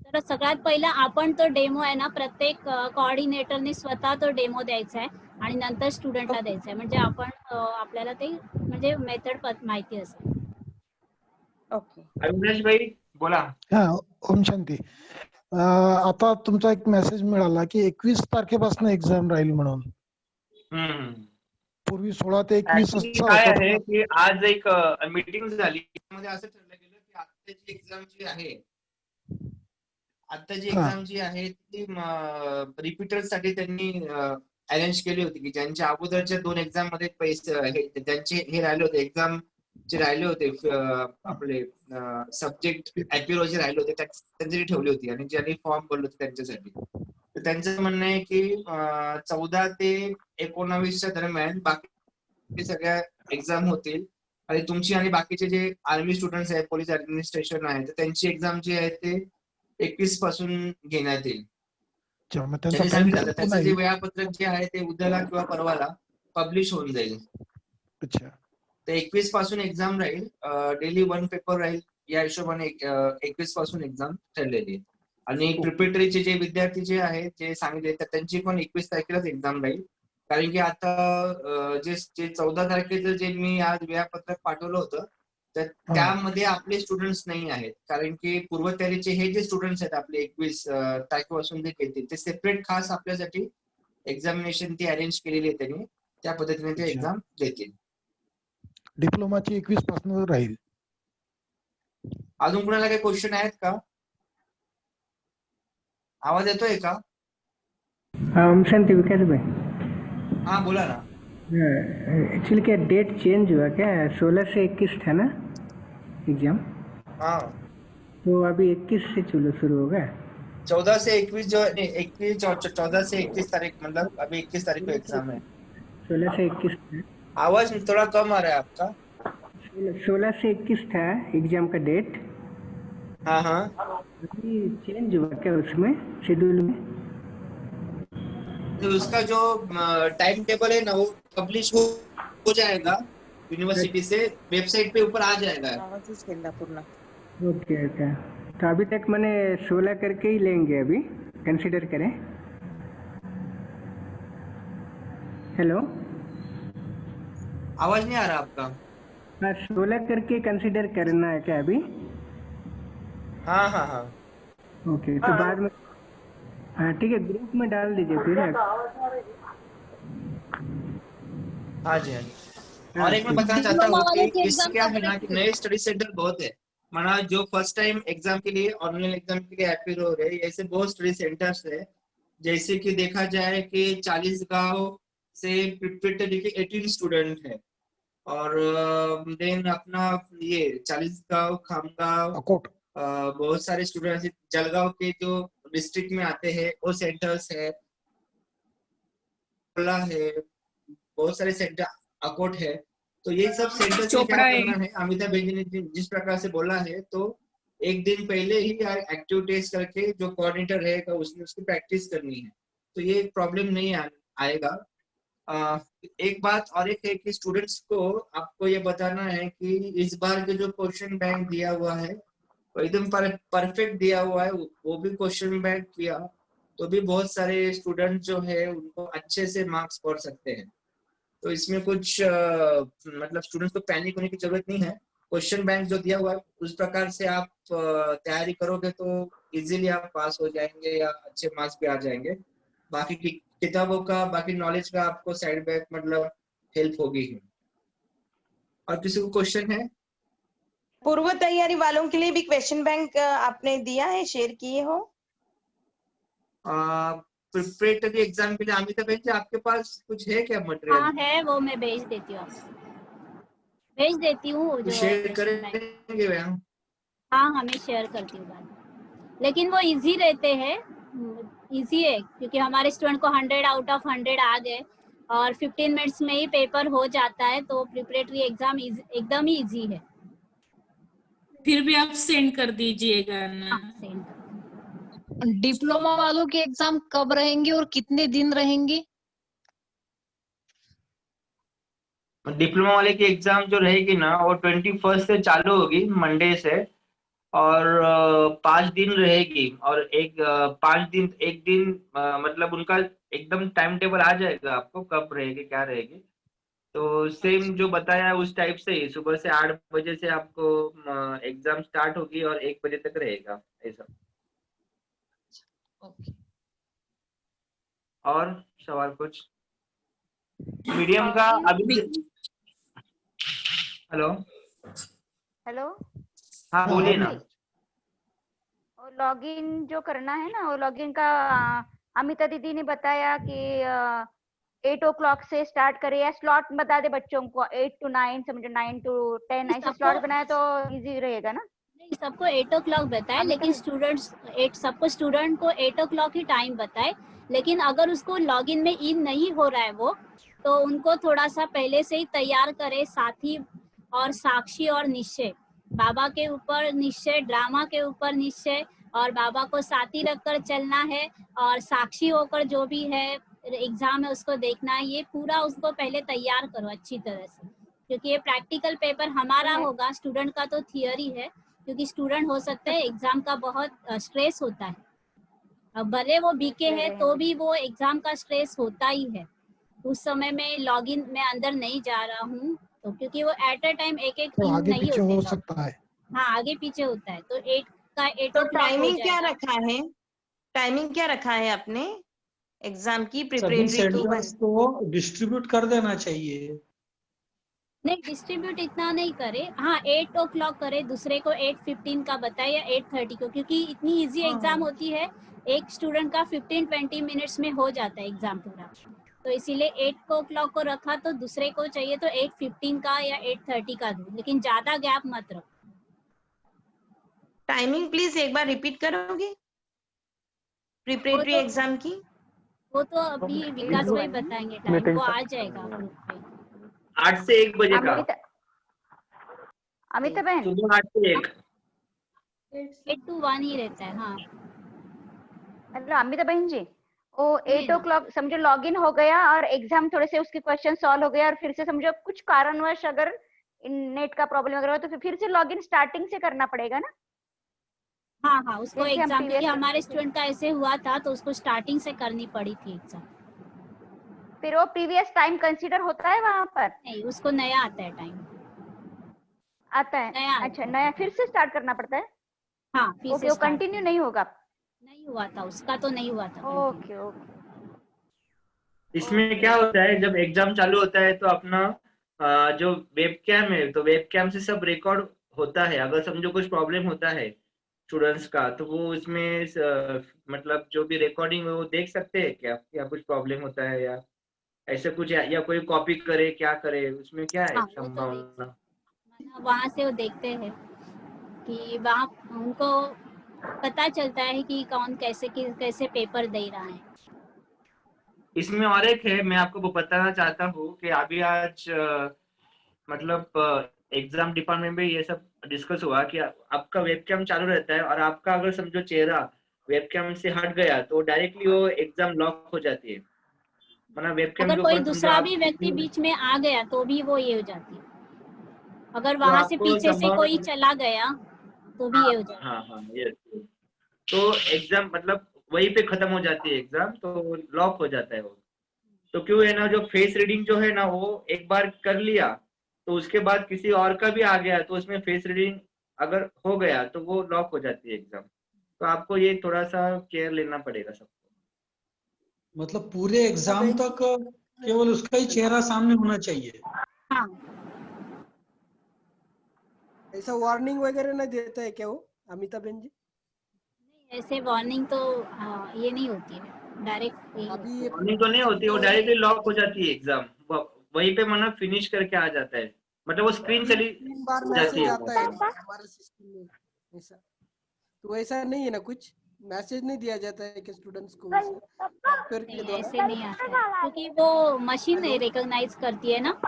तर सगळ्यात पहिला आपण तो डेमो आहे ना प्रत्येक कोऑर्डिनेटरने स्वतः तो डेमो द्यायचा आहे आणि नंतर स्टुडंटला द्यायचा आहे म्हणजे आपण आपल्याला ते म्हणजे मेथड माहिती असेल. ओके, अविनाश भाई बोला. हा, ओम शांती. आता तुमचा एक मेसेज मिळाला की 21 तारखेपासून एक्झाम राहील म्हणून. पूर्वी 16 ते 21 Actually असं काय होतं आहे ना? की आज एक मीटिंग झाली त्यामध्ये असं ठरलं गेलं की आत्ताची एक्झाम जी आहे जी आहे ती रिपीटर साठी त्यांनी अरेंज केली होती की ज्यांच्या अगोदरच्या 2 एक्झाम मध्ये पैसे ज्यांचे हे राहिले होते एक्झाम जे राहिले होते आपले सब्जेक्ट ॲपिओलॉजी राहिले होते त्यांच्यासाठी ठेवली होती आणि ज्यांनी फॉर्म भरले होते त्यांच्यासाठी. तर त्यांचं म्हणणं आहे की 14 ते 19 दरम्यान बाकी सगळ्या एक्झाम होतील आणि तुमची आणि बाकीचे जे आर्मी स्टुडंट्स आहेत, पोलीस ऍडमिनिस्ट्रेशन आहे, तर त्यांची एक्झाम जी आहे ते 21 पासून घेण्यात येईल. अच्छा, मग त्यांचा त्यांनी टाइम सांगितलं टेबल त्याचं पुन्हा जे येईल. वेळापत्रक जे आहे ते उद्याला किंवा परवाला पब्लिश होऊन जाईल. अच्छा. तर 21 पासून एक्झाम राहील, डेली 1 पेपर राहील, या हिशोबाने 21 पासून एक्झाम ठरलेली आहे. आणि प्रिपरेटरीचे जे विद्यार्थी जे आहेत जे सांगितले तर त्यांची पण 21 तारखेलाच एक्झाम राहील. कारण की आता जे 14 तारखेचं जे मी आज वेळापत्रक पाठवलं होतं तर त्यामध्ये आपले स्टुडंट्स नाही आहेत. कारण की पूर्वतयारीचे हे जे स्टुडंट्स आहेत आपले 21 तारखेपासून जे घेतील ते सेपरेट खास आपल्यासाठी एक्झामिनेशन ती अरेंज केलेली आहे त्यांनी, त्या पद्धतीने ते एक्झाम देतील. डिप्लोमाची 21 पासून राहील. अजून कोणाला काही क्वेश्चन आहेत का? आवाज येतोय का? शांति विकास भाई, हाँ बोला ना. एक्चुअली क्या डेट चेंज हुआ क्या? 16 से 21 था ना एग्जाम? हाँ, तो अभी 21 से शुरू होगा. 14 से 21 जो 14 से 21 तारीख, मतलब अभी 21 तारीख को एग्जाम है. 16 से 21 था. आवाज थोड़ा कम आ रहा है आपका. 16 से 21 था एग्जाम का डेट. हाँ हाँ, अभी चेंज हुआ क्या उसमें शेड्यूल में? तो उसका जो टाइम टेबल है ना वो पब्लिश हो जाएगा यूनिवर्सिटी से, वेबसाइट पे ऊपर आ जाएगा. Okay okay. तो अभी तक मैंने 16 करके ही लेंगे, अभी कंसिडर करें. हेलो, आवाज नहीं आ रहा आपका. हाँ 16 करके कंसिडर करना है क्या अभी? हाँ हाँ हाँ, ओके. तो बाद में हाँ ठीक है, ग्रुप में डाल दीजिए फिर. हाँ जी हाँ जी. और एक मैं बताना चाहता हूँ कि इससे क्या है ना कि नए स्टडी सेंटर बहुत है. माना जो फर्स्ट टाइम एग्जाम के लिए ऑनलाइन एग्जाम के लिए अपीयर हो रहे हैं, ऐसे बहुत स्टडी सेंटर्स है. जैसे कि देखा जाए कि 40 गांव से प्रिपरेटरी के 18 स्टूडेंट है. और देन अपना ये 40 गांव, खामगांव, बहुत सारे स्टूडेंट्स जलगांव के जो डिस्ट्रिक्ट में आते हैं वो सेंटर्स है, है बहुत सारे सेंटर, अकोट है. तो ये सब सेंटर से क्या करना है, अमिताभ भाई ने जिस प्रकार से बोला है, तो एक दिन पहले ही एक्टिव टेस्ट करके जो कोऑर्डिनेटर रहेगा उसने उसकी प्रैक्टिस करनी है. तो ये प्रॉब्लम नहीं आएगा. एक बात और एक है कि स्टूडेंट्स को आपको ये बताना है कि इस बार के जो क्वेश्चन बैंक दिया हुआ है वो एकदम परफेक्ट दिया हुआ है. वो भी क्वेश्चन बैंक किया तो भी बहुत सारे स्टूडेंट जो है उनको अच्छे से मार्क्स पढ़ सकते हैं. तो इसमें कुछ मतलब स्टूडेंट्स को पैनिक होने की जरूरत नहीं है. क्वेश्चन बैंक जो दिया हुआ है उस प्रकार से आप तैयारी करोगे तो इजीली आप पास हो जाएंगे या अच्छे मार्क्स भी आ जाएंगे. बाकी किताबों का, बाकी नॉलेज का आपको साइड बैक मतलब हेल्प होगी. और किसी को क्वेश्चन है? पूर्व तैयारी वालों के लिए भी क्वेश्चन बैंक आपने दिया है, शेयर किए हो? प्रिपरेटरी एग्जाम के लिए अमिताभ भाई जी आपके पास कुछ है क्या मटेरियल? हाँ है, वो मैं भेज देती हूँ आपको. भेज देती हूँ जो शेयर करेंगे मैम. हाँ हाँ मैं शेयर करती हूँ बाद में. लेकिन वो इजी रहते हैं, इजी है क्योंकि हमारे स्टूडेंट को 100 आउट ऑफ 100 आ गए और 15 मिनट्स में ही पेपर हो जाता है. तो प्रिपरेटरी एग्जाम एकदम ही इजी है. फिर भी आप सेंड कर दीजिएगा ना. सेंड. डिप्लोमा वालों की एग्जाम कब रहेंगे और कितने दिन रहेंगे? डिप्लोमा वाले की एग्जाम जो रहेगी ना वो 21 से चालू होगी, मंडे से, और 5 दिन रहेगी. और एक 5 दिन, एक दिन मतलब उनका एकदम टाइम टेबल आ जाएगा आपको कब रहेगी क्या रहेगी. तो सेम जो बताया उस टाइप से ही सुबह से 8 बजे से आपको एग्जाम स्टार्ट होगी और 1 बजे तक रहेगा ऐसा. और सवाल कुछ? मीडियम का अभी हेलो हेलो, हाँ बोलिए ना. और लॉगिन जो करना है ना, वो लॉगिन का अमिता दीदी ने बताया कि 8 o'clock से स्टार्ट करे या स्लॉट बता दे बच्चों को 8 to 9 समझो 9 to 10 ऐसे स्लॉट बनाए तो इजी रहेगा ना। नहीं, सबको 8 o'clock बताए, लेकिन सबको स्टूडेंट को 8 o'clock ही टाइम बताए। लेकिन अगर उसको लॉगिन में इन नहीं हो रहा है वो, तो उनको थोड़ा सा पहले से ही तैयार करे, साथी और साक्षी और निश्चय, बाबा के ऊपर निश्चय, ड्रामा के ऊपर निश्चय, और बाबा को साथी रखकर चलना है, और साक्षी होकर जो भी है एग्जाम है उसको देखना है। ये पूरा उसको पहले तैयार करो अच्छी तरह से, क्योंकि ये प्रैक्टिकल पेपर हमारा होगा, स्टूडेंट का तो थियरी है, क्योंकि स्टूडेंट हो सकता है एग्जाम का बहुत स्ट्रेस होता है। अब भले वो बीके है तो भी वो एग्जाम का स्ट्रेस होता ही है। उस समय में लॉगिन में अंदर नहीं जा रहा हूँ, तो क्योंकि वो एट अ टाइम एक तो आगे नहीं पीछे होते हो login। सकता है। हाँ, आगे पीछे होता है, तो 8 तो o'clock हो टाइमिंग क्या जाएगा। रखा है, टाइमिंग क्या रखा है आपने एग्जाम की सभी प्रिपरेटरी टू सेंटर्स को डिस्ट्रीब्यूट कर देना चाहिए। नहीं, डिस्ट्रीब्यूट इतना नहीं करे। हाँ, 8 o'clock करे, दूसरे को 8:15 का बताए या 8:30 को, क्योंकि इतनी इजी एग्जाम होती है, एक स्टूडेंट का 15-20 मिनट्स में हो जाता है एग्जाम पूरा। तो इसीलिए 8 o'clock को रखा, तो दूसरे को चाहिए तो 8:15 का या 8:30 का दो, लेकिन ज्यादा गैप मत रखो। टाइमिंग प्लीज एक बार रिपीट करोगे प्रिपरेटरी एग्जाम की? वो तो अभी विकास भाई बताएंगे, टाइम वो आ जाएगा ग्रुप पे। 8 से 1 बजे का, अमिता बहन सुबह 8 से 1। 8 to 1 ही रहता है। हाँ, मतलब अमिता बहन जी, वो 8 o'clock समझो लॉगिन हो गया और एग्जाम थोड़े से उसके क्वेश्चन सॉल्व हो गया, और फिर से समझो कुछ कारणवश अगर नेट का प्रॉब्लम वगैरह हो तो फिर से लॉगिन स्टार्टिंग से करना पड़ेगा ना। हाँ, उसको जैसे हम एग्जाम, क्योंकि previous हमारे स्टूडेंट का ऐसे हुआ था, तो उसको स्टार्टिंग से करनी पड़ी थी एग्जाम। फिर वो प्रीवियस टाइम कंसीडर होता है वहां पर? नहीं, उसको नया आता है टाइम। आता है? अच्छा, नया फिर से स्टार्ट करना पड़ता है। हाँ, फिर ओके, से वो कंटिन्यू नहीं होगा? नहीं हुआ था उसका, तो नहीं हुआ था। Okay okay. इसमें क्या होता है, जब एग्जाम चालू होता है तो अपना जो वेब कैम है, तो वेब कैम से सब रिकॉर्ड होता है। अगर समझो कुछ प्रॉब्लम होता है स्टूडेंट्स का, तो वो इसमें मतलब जो भी रिकॉर्डिंग है वो देख सकते हैं क्या कुछ प्रॉब्लम होता है या ऐसे कुछ, या कोई कॉपी करे, क्या करे, उसमें क्या है संभावना? वहाँ से वो देखते हैं कि वहाँ उनको पता चलता है कि कौन कैसे पेपर दे रहा है। इसमें और एक है, मैं आपको बताना चाहता हूँ कि अभी आज मतलब एग्जाम डिपार्टमेंट में ये सब डिस्कस हुआ कि आपका वेबकैम चालू रहता है, और आपका अगर समझो चेहरा वेबकैम से हट गया तो डायरेक्टली वो एग्जाम लॉक हो जाती है। मतलब वेबकैम अगर के कोई ऊपर समझो दूसरा आप भी व्यक्ति बीच में आ गया तो भी वो ये हो जाती है। अगर तो वहां से आपको पीछे से कोई संभावना, चला गया तो भी ये हो जाता है। हाँ ये तो एग्जाम मतलब वहीं पे खत्म हो जाती है एग्जाम, तो लॉक हो जाता है वो। तो क्यों है ना, जो फेस रीडिंग जो है ना, वो एक बार कर लिया तो उसके बाद किसी और का भी आ गया तो उसमें फेस रीडिंग अगर हो गया तो वो लॉक हो जाती है एग्जाम। तो आपको ये थोड़ा सा केयर लेना पड़ेगा सबको। मतलब पूरे एग्जाम तक केवल उसका ही चेहरा सामने होना चाहिए। हाँ, ऐसा वार्निंग वगैरह नहीं देता है क्या वो अमिता बहन जी? ऐसे वार्निंग तो ये नहीं होती है, डायरेक्ट वार्निंग तो नहीं होती, वो डायरेक्टली लॉक हो जाती है एग्जाम, वहीं पे मतलब फिनिश करके आ जाता है, मतलब वो स्क्रीन चली 3 बार जाती मैसेज है। आता है हमारे सिस्टम में ऐसा, तो ऐसा नहीं है ना, कुछ मैसेज नहीं दिया जाता है कि स्टूडेंट्स को सॉफ्टवेयर के द्वारा? ऐसे नहीं आता है, क्योंकि वो मशीन रिकॉग्नाइज करती है ना।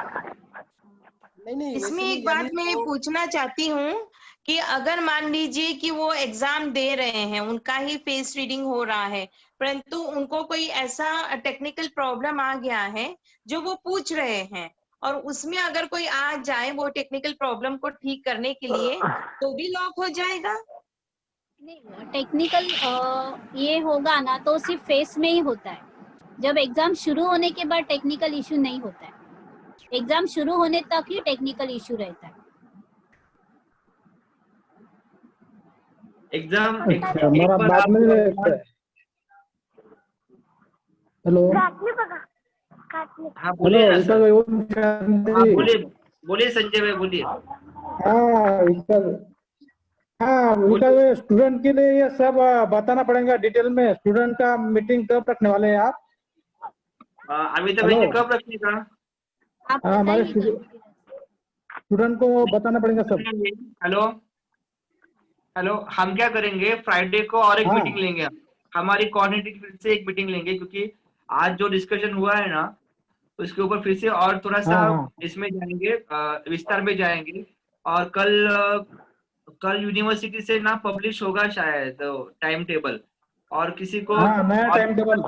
नहीं इसमें एक बात मैं पूछना चाहती हूँ कि अगर मान लीजिए कि वो एग्जाम दे रहे हैं, उनका ही फेस रीडिंग हो रहा है, परंतु उनको कोई ऐसा टेक्निकल प्रॉब्लम आ गया है जो वो पूछ रहे हैं, और उसमें अगर कोई आ जाए वो टेक्निकल प्रॉब्लम को ठीक करने के लिए, तो भी लॉक हो जाएगा? नहीं, टेक्निकल ये होगा ना तो सिर्फ फेस में ही होता है। जब एग्जाम शुरू होने के बाद टेक्निकल इशू नहीं होता है, एग्जाम शुरू होने तक ही टेक्निकल इशू रहता है। एग्जाम अच्छा, हमारा बाद में रहता है। हेलो हाँ हेलो बोलिए ना विकास सर। भाई, हाँ बोलिए संजय भाई, बोलिए। हाँ विकास भाई, स्टूडेंट के लिए ये सब बताना पड़ेगा डिटेल में। स्टूडेंट का मीटिंग कब रखने वाले हैं आप? अमिता बहन जी कब रखने का? आप हाँ, हमारे बताइए। स्टूडेंट को बताना पड़ेगा सब। हेलो हेलो, हम क्या करेंगे, फ्राइडे को और एक हाँ। मीटिंग लेंगे हम। हमारी कोऑर्डिनेटिंग फिर से एक मीटिंग लेंगे, क्योंकि आज जो डिस्कशन हुआ है ना उसके ऊपर फिर से और थोड़ा सा हाँ, हाँ। इसमें जाएंगे, विस्तार में जाएंगे। और कल यूनिवर्सिटी से ना पब्लिश होगा शायद टाइम टेबल, और किसी को हाँ, नया और टाइम टेबल।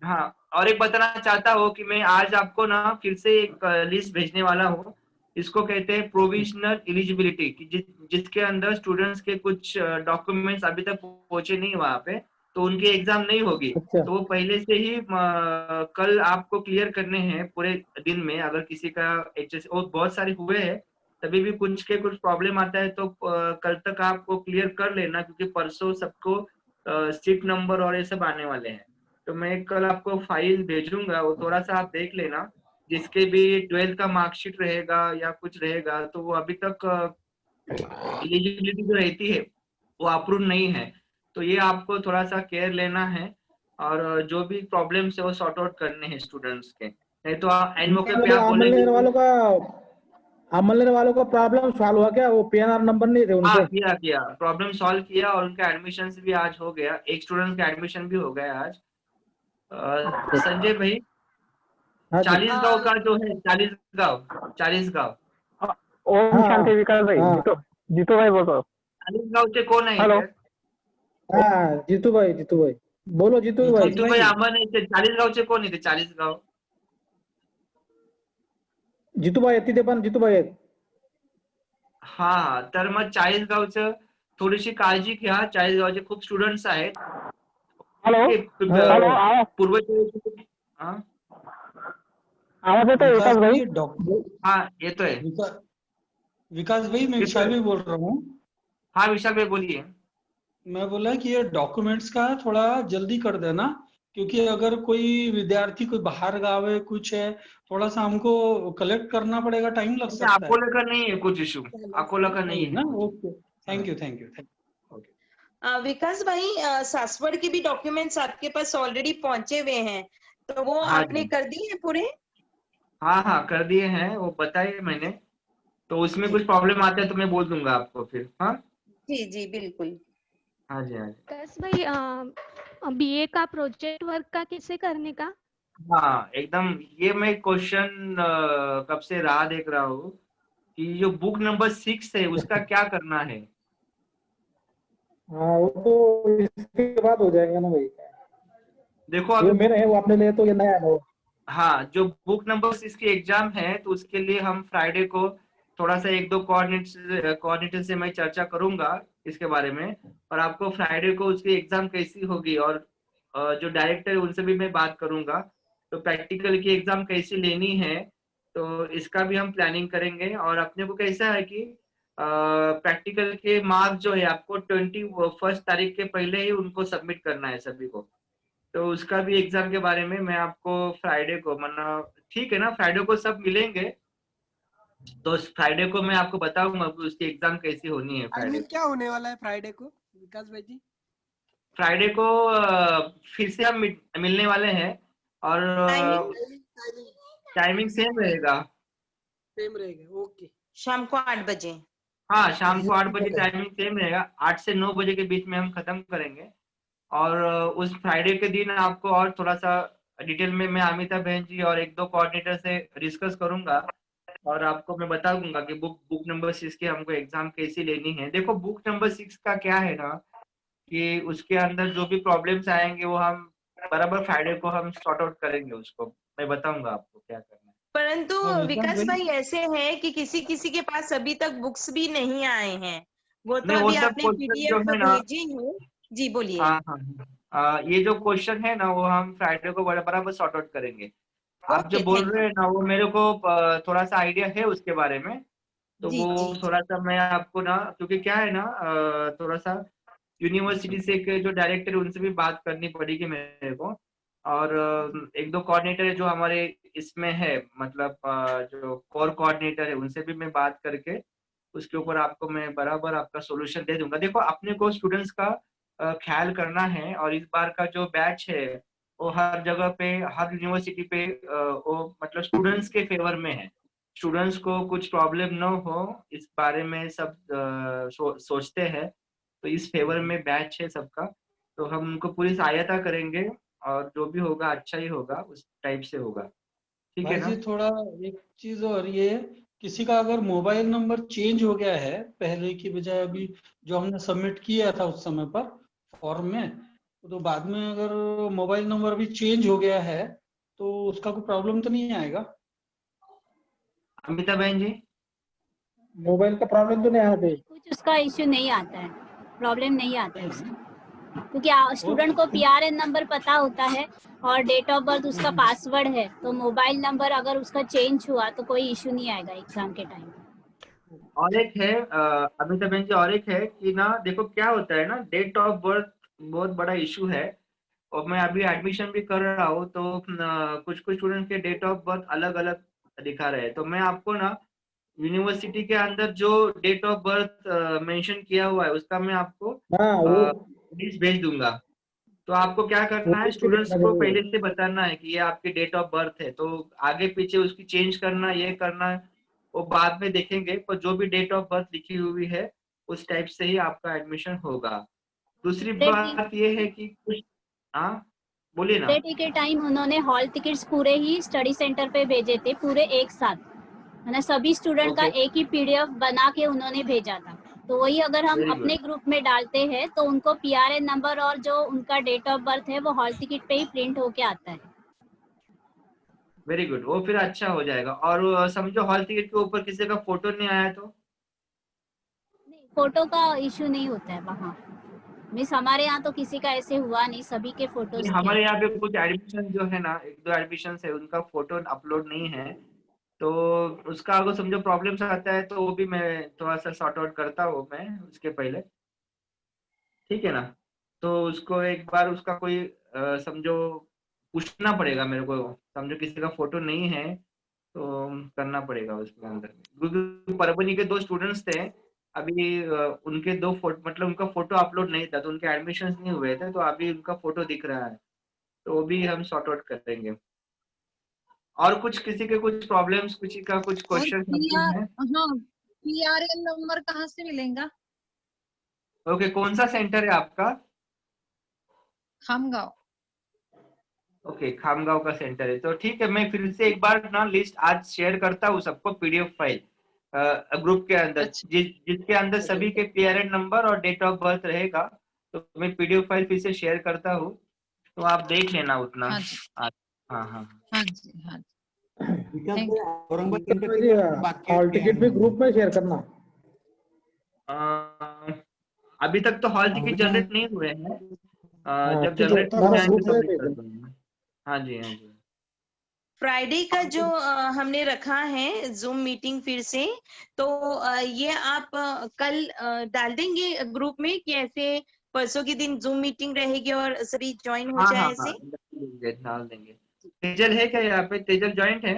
हाँ, और एक बताना चाहता हूँ कि मैं आज आपको ना फिर से एक लिस्ट भेजने वाला हूँ। इसको कहते हैं प्रोविजनल एलिजिबिलिटी, कि जिसके अंदर स्टूडेंट्स के कुछ डॉक्यूमेंट्स अभी तक पहुंचे नहीं वहां पे, तो उनकी एग्जाम नहीं होगी। अच्छा। तो वो पहले से ही कल आपको क्लियर करने हैं पूरे दिन में। अगर किसी का एचएस और बहुत सारे हुए हैं, तभी भी कुछ के कुछ प्रॉब्लम आता है तो कल तक आपको क्लियर कर लेना, क्योंकि परसों सबको सीट नंबर और ये सब आने वाले हैं। तो मैं कल आपको फाइल भेजूंगा, वो थोड़ा सा आप देख लेना। जिसके भी 12th का मार्कशीट रहेगा या कुछ रहेगा, तो वो अभी तक एलिजिबिलिटी जो रहती है वो अप्रूव नहीं है। तो ये आपको थोड़ा सा केयर लेना है, और जो भी प्रॉब्लम्स है वो सॉर्ट आउट करने हैं स्टूडेंट्स के। नहीं तो एंड मौके पे आप बोलेंगे अमल लेने वालों का प्रॉब्लम सॉल्व हुआ क्या? वो पीएनआर नंबर नहीं थे हाँ, उनके। किया प्रॉब्लम सॉल्व किया, और उनका एडमिशन भी आज हो गया। एक स्टूडेंट का एडमिशन भी हो गया आज। संजय भाई, हाँ जी। 40 गांव का जो है, 40 गांव ओम शांति विकास भाई, हाँ। जीतू भाई बोल रहा हूँ। 40 गांव से कौन है हेलो। इधर? हाँ, जीतू भाई बोलो जीतू भाई। जीतू भाई अमन है, 40 गांव से कोण येते? 40 गांव जीतू भाई येते ते पण जीतू भाई आहेत. हा, तर मग 40 गावचं थोडीशी काळजी घ्या. 40 गावचे खूप स्टुडंट्स आहेत. हेलो, पूर्व आवाज येतोय विकास भाई? हाँ येतोय। विकास भाई, मैं विशाल भाई बोल रहा हूँ। हाँ विशाल भाई बोलिए। मैं बोला कि ये डॉक्यूमेंट्स का थोड़ा जल्दी कर देना, क्योंकि अगर कोई विद्यार्थी कोई बाहर गाँव है, कुछ है, थोड़ा सा हमको कलेक्ट करना पड़ेगा, टाइम लग सकता है। अकोला का नहीं है कुछ इशू, अकोला का नहीं ना? है। Okay, thank you. विकास भाई, सासवड़ के भी डॉक्यूमेंट्स आपके पास ऑलरेडी पहुंचे हुए हैं, तो वो हाँ आपने जी। कर दिए हैं पूरे? हाँ कर दिए हैं, वो बताइए मैंने। तो उसमें कुछ प्रॉब्लम आता है तो मैं बोल दूंगा आपको फिर। हाँ जी बिल्कुल। हाँ जी। विकास भाई, बीए का प्रोजेक्ट वर्क का कैसे करने का? हाँ एकदम, ये मैं क्वेश्चन कब से राह देख रहा हूँ कि जो बुक नंबर 6 है उसका क्या करना है। हाँ, वो तो इसके बाद हो जाएगा ना भाई। देखो ये अभी मेरा है, वो आपने लिया तो ये नया है वो। हाँ, जो बुक नंबर 6 की एग्जाम है, तो उसके लिए हम फ्राइडे को थोड़ा सा 1-2 कोऑर्डिनेटर से मैं चर्चा करूंगा इसके बारे में। और आपको फ्राइडे को उसकी एग्जाम कैसी होगी, और जो डायरेक्टर है उनसे भी मैं बात करूंगा, तो प्रैक्टिकल की एग्जाम कैसी लेनी है, तो इसका भी हम प्लानिंग करेंगे। और अपने को कैसा है कि प्रैक्टिकल के मार्क्स जो है आपको 21 तारीख के पहले ही उनको सबमिट करना है सभी को। तो उसका भी एग्जाम के बारे में मैं आपको फ्राइडे को, मतलब ठीक है ना, फ्राइडे को सब मिलेंगे, तो फ्राइडे को मैं आपको बताऊंगा कि उसकी एग्जाम कैसी होनी है। फ्राइडे क्या होने वाला है फ्राइडे को विकास भाई जी? फ्राइडे को फिर से हम मिलने वाले हैं, और टाइमिंग सेम रहेगा। ओके। शाम को 8 बजे। हाँ, शाम को 8 बजे टाइमिंग सेम रहेगा। 8 से 9 बजे के बीच में हम खत्म करेंगे। और उस फ्राइडे के दिन आपको और थोड़ा सा डिटेल में मैं अमिता बहन जी और 1-2 कोऑर्डिनेटर से डिस्कस करूंगा, और आपको मैं बता दूंगा कि बुक नंबर 6 की हमको एग्जाम कैसी लेनी है। देखो बुक नंबर 6 का क्या है ना, कि उसके अंदर जो भी प्रॉब्लम्स आएंगे वो हम बराबर फ्राइडे को हम सॉर्ट आउट करेंगे। उसको मैं बताऊंगा आपको क्या करना है। परंतु विकास भाई ऐसे है कि किसी किसी के पास अभी तक बुक्स भी नहीं आए हैं, वो तो नहीं, वो अभी सब आपने क्वेश्चन जो पीडीएफ है ना, भेजी है। जी बोलिए। हाँ, ये जो क्वेश्चन है ना वो हम फ्राइडे को बराबर सॉर्ट आउट करेंगे। आप जो ओके, बोल थैंक रहे यू। हैं ना, वो मेरे को थोड़ा सा आइडिया है उसके बारे में। तो जी वो जी थोड़ा सा मैं आपको ना, क्योंकि क्या है ना, थोड़ा सा यूनिवर्सिटी से के जो डायरेक्टर है उनसे भी बात करनी पड़ेगी मेरे को। और 1-2 कोऑर्डिनेटर है जो हमारे इसमें है, मतलब जो कोर कोऑर्डिनेटर है उनसे भी मैं बात करके उसके ऊपर आपको मैं बराबर आपका सोल्यूशन दे दूंगा। देखो अपने को स्टूडेंट्स का ख्याल करना है, और इस बार का जो बैच है वो हर जगह पे, हर यूनिवर्सिटी पे वो मतलब स्टूडेंट्स के फेवर में है। स्टूडेंट्स को कुछ प्रॉब्लम न हो इस बारे में सब सोचते हैं। तो इस फेवर में बैच है सबका, तो हम उनको पूरी सहायता करेंगे और जो भी होगा अच्छा ही होगा, उस टाइप से होगा। ठीक है भाई ना? जी थोड़ा एक चीज और ये, किसी का अगर मोबाइल नंबर चेंज हो गया है पहले की बजाय, अभी जो हमने सबमिट किया था उस समय पर फॉर्म में, तो बाद में अगर मोबाइल नंबर भी चेंज हो गया है तो उसका कोई प्रॉब्लम तो नहीं आएगा? अमिता बहन जी, मोबाइल का प्रॉब्लम तो नहीं आना चाहिए। कुछ उसका इश्यू नहीं आता है, प्रॉब्लम नहीं आता है उसका, क्योंकि स्टूडेंट को PRN नंबर पता होता है और डेट ऑफ बर्थ उसका पासवर्ड है, तो मोबाइल नंबर अगर उसका चेंज हुआ तो कोई इश्यू नहीं आएगा एग्जाम के टाइम। और एक है अमिता बहन जी, और एक है कि ना देखो क्या होता है ना, डेट ऑफ बर्थ बहुत बड़ा इशू है। और मैं अभी एडमिशन भी कर रहा हूँ, तो कुछ कुछ स्टूडेंट के डेट ऑफ बर्थ अलग अलग दिखा रहे हैं। तो मैं आपको ना यूनिवर्सिटी के अंदर जो डेट ऑफ बर्थ मेंशन किया हुआ है उसका मैं आपको हाँ वो लिस्ट भेज दूंगा। तो आपको क्या करना है, लिस्ट स्टूडेंट्स देखना को जरूरी पहले है। से बताना है कि ये आपकी डेट ऑफ बर्थ है, तो आगे पीछे उसकी चेंज करना, ये करना वो बाद में देखेंगे, पर जो भी डेट ऑफ बर्थ लिखी हुई है उस टाइप से ही आपका एडमिशन होगा। दूसरी बात ये है कि कुछ, हाँ बोलिए ना। टी के टाइम उन्होंने हॉल टिकट्स पूरे ही स्टडी सेंटर पे भेजे थे, पूरे एक साथ, मैंने सभी स्टूडेंट का एक ही PDF बना के उन्होंने भेजा था। तो वही अगर हम वेरी अपने गुड, ग्रुप में डालते हैं तो उनको PRN नंबर और जो उनका डेट ऑफ बर्थ है वो हॉल टिकट पे ही प्रिंट होके आता है। वेरी गुड, वो फिर अच्छा हो जाएगा। और समझो हॉल टिकट के ऊपर किसी का फोटो नहीं आया तो फोटो का इश्यू नहीं होता है वहाँ, मिस हमारे यहाँ तो किसी का ऐसे हुआ नहीं, सभी के फोटोज थे। हमारे यहाँ पे कुछ एडमिशन जो है ना, एक दो एडमिशन है उनका फोटो अपलोड नहीं है, तो उसका अगर समझो प्रॉब्लम्स आता है तो वो भी मैं थोड़ा सा सॉर्ट आउट करता हूँ मैं उसके पहले। ठीक है ना? तो उसको एक बार उसका कोई समझो पूछना पड़ेगा मेरे को, समझो किसी का फोटो नहीं है तो करना पड़ेगा उसके अंदर। क्योंकि परभनी के दो स्टूडेंट्स थे अभी, उनके दो फोटो मतलब उनका फोटो अपलोड नहीं था, तो उनके एडमिशन नहीं हुए थे, तो अभी उनका फोटो दिख रहा है, तो वो भी हम सॉर्ट आउट करेंगे। और कुछ किसी के कुछ प्रॉब्लम्स, किसी का कुछ और क्वेश्चन है? हाँ PRN नंबर कहाँ से मिलेगा? ओके, कौन सा सेंटर है आपका? खामगांव। ओके, खामगांव का सेंटर है, तो ठीक है, मैं फिर से एक बार ना लिस्ट आज शेयर करता हूँ सबको, PDF फाइल ग्रुप के अंदर, जिसके अंदर सभी के PRN नंबर और डेट ऑफ बर्थ रहेगा, तो मैं PDF फाइल फिर से शेयर करता हूँ, तो आप देख लेना उतना। हाँ जी हाँ हाँ हाँ जी हाँ जी। हॉल टिकट भी ग्रुप में शेयर करना। अभी तक तो हॉल टिकट जनरेट नहीं हुए हैं, जब ठीक है, जनरेट हो सारा जाएंगे ग्रुप तो में मैं भेज कर देना। दूंगा। हाँ जी, हाँ जी। फ्राइडे का जो हमने रखा है जूम मीटिंग फिर से, तो ये आप कल डाल देंगे ग्रुप में कि ऐसे परसों के दिन जूम मीटिंग रहेगी और सभी ज्वाइन हो हाँ जाए हाँ ऐसे। हाँ, डाल देंगे। तेजल है क्या यहाँ पे? तेजल ज्वाइंट है?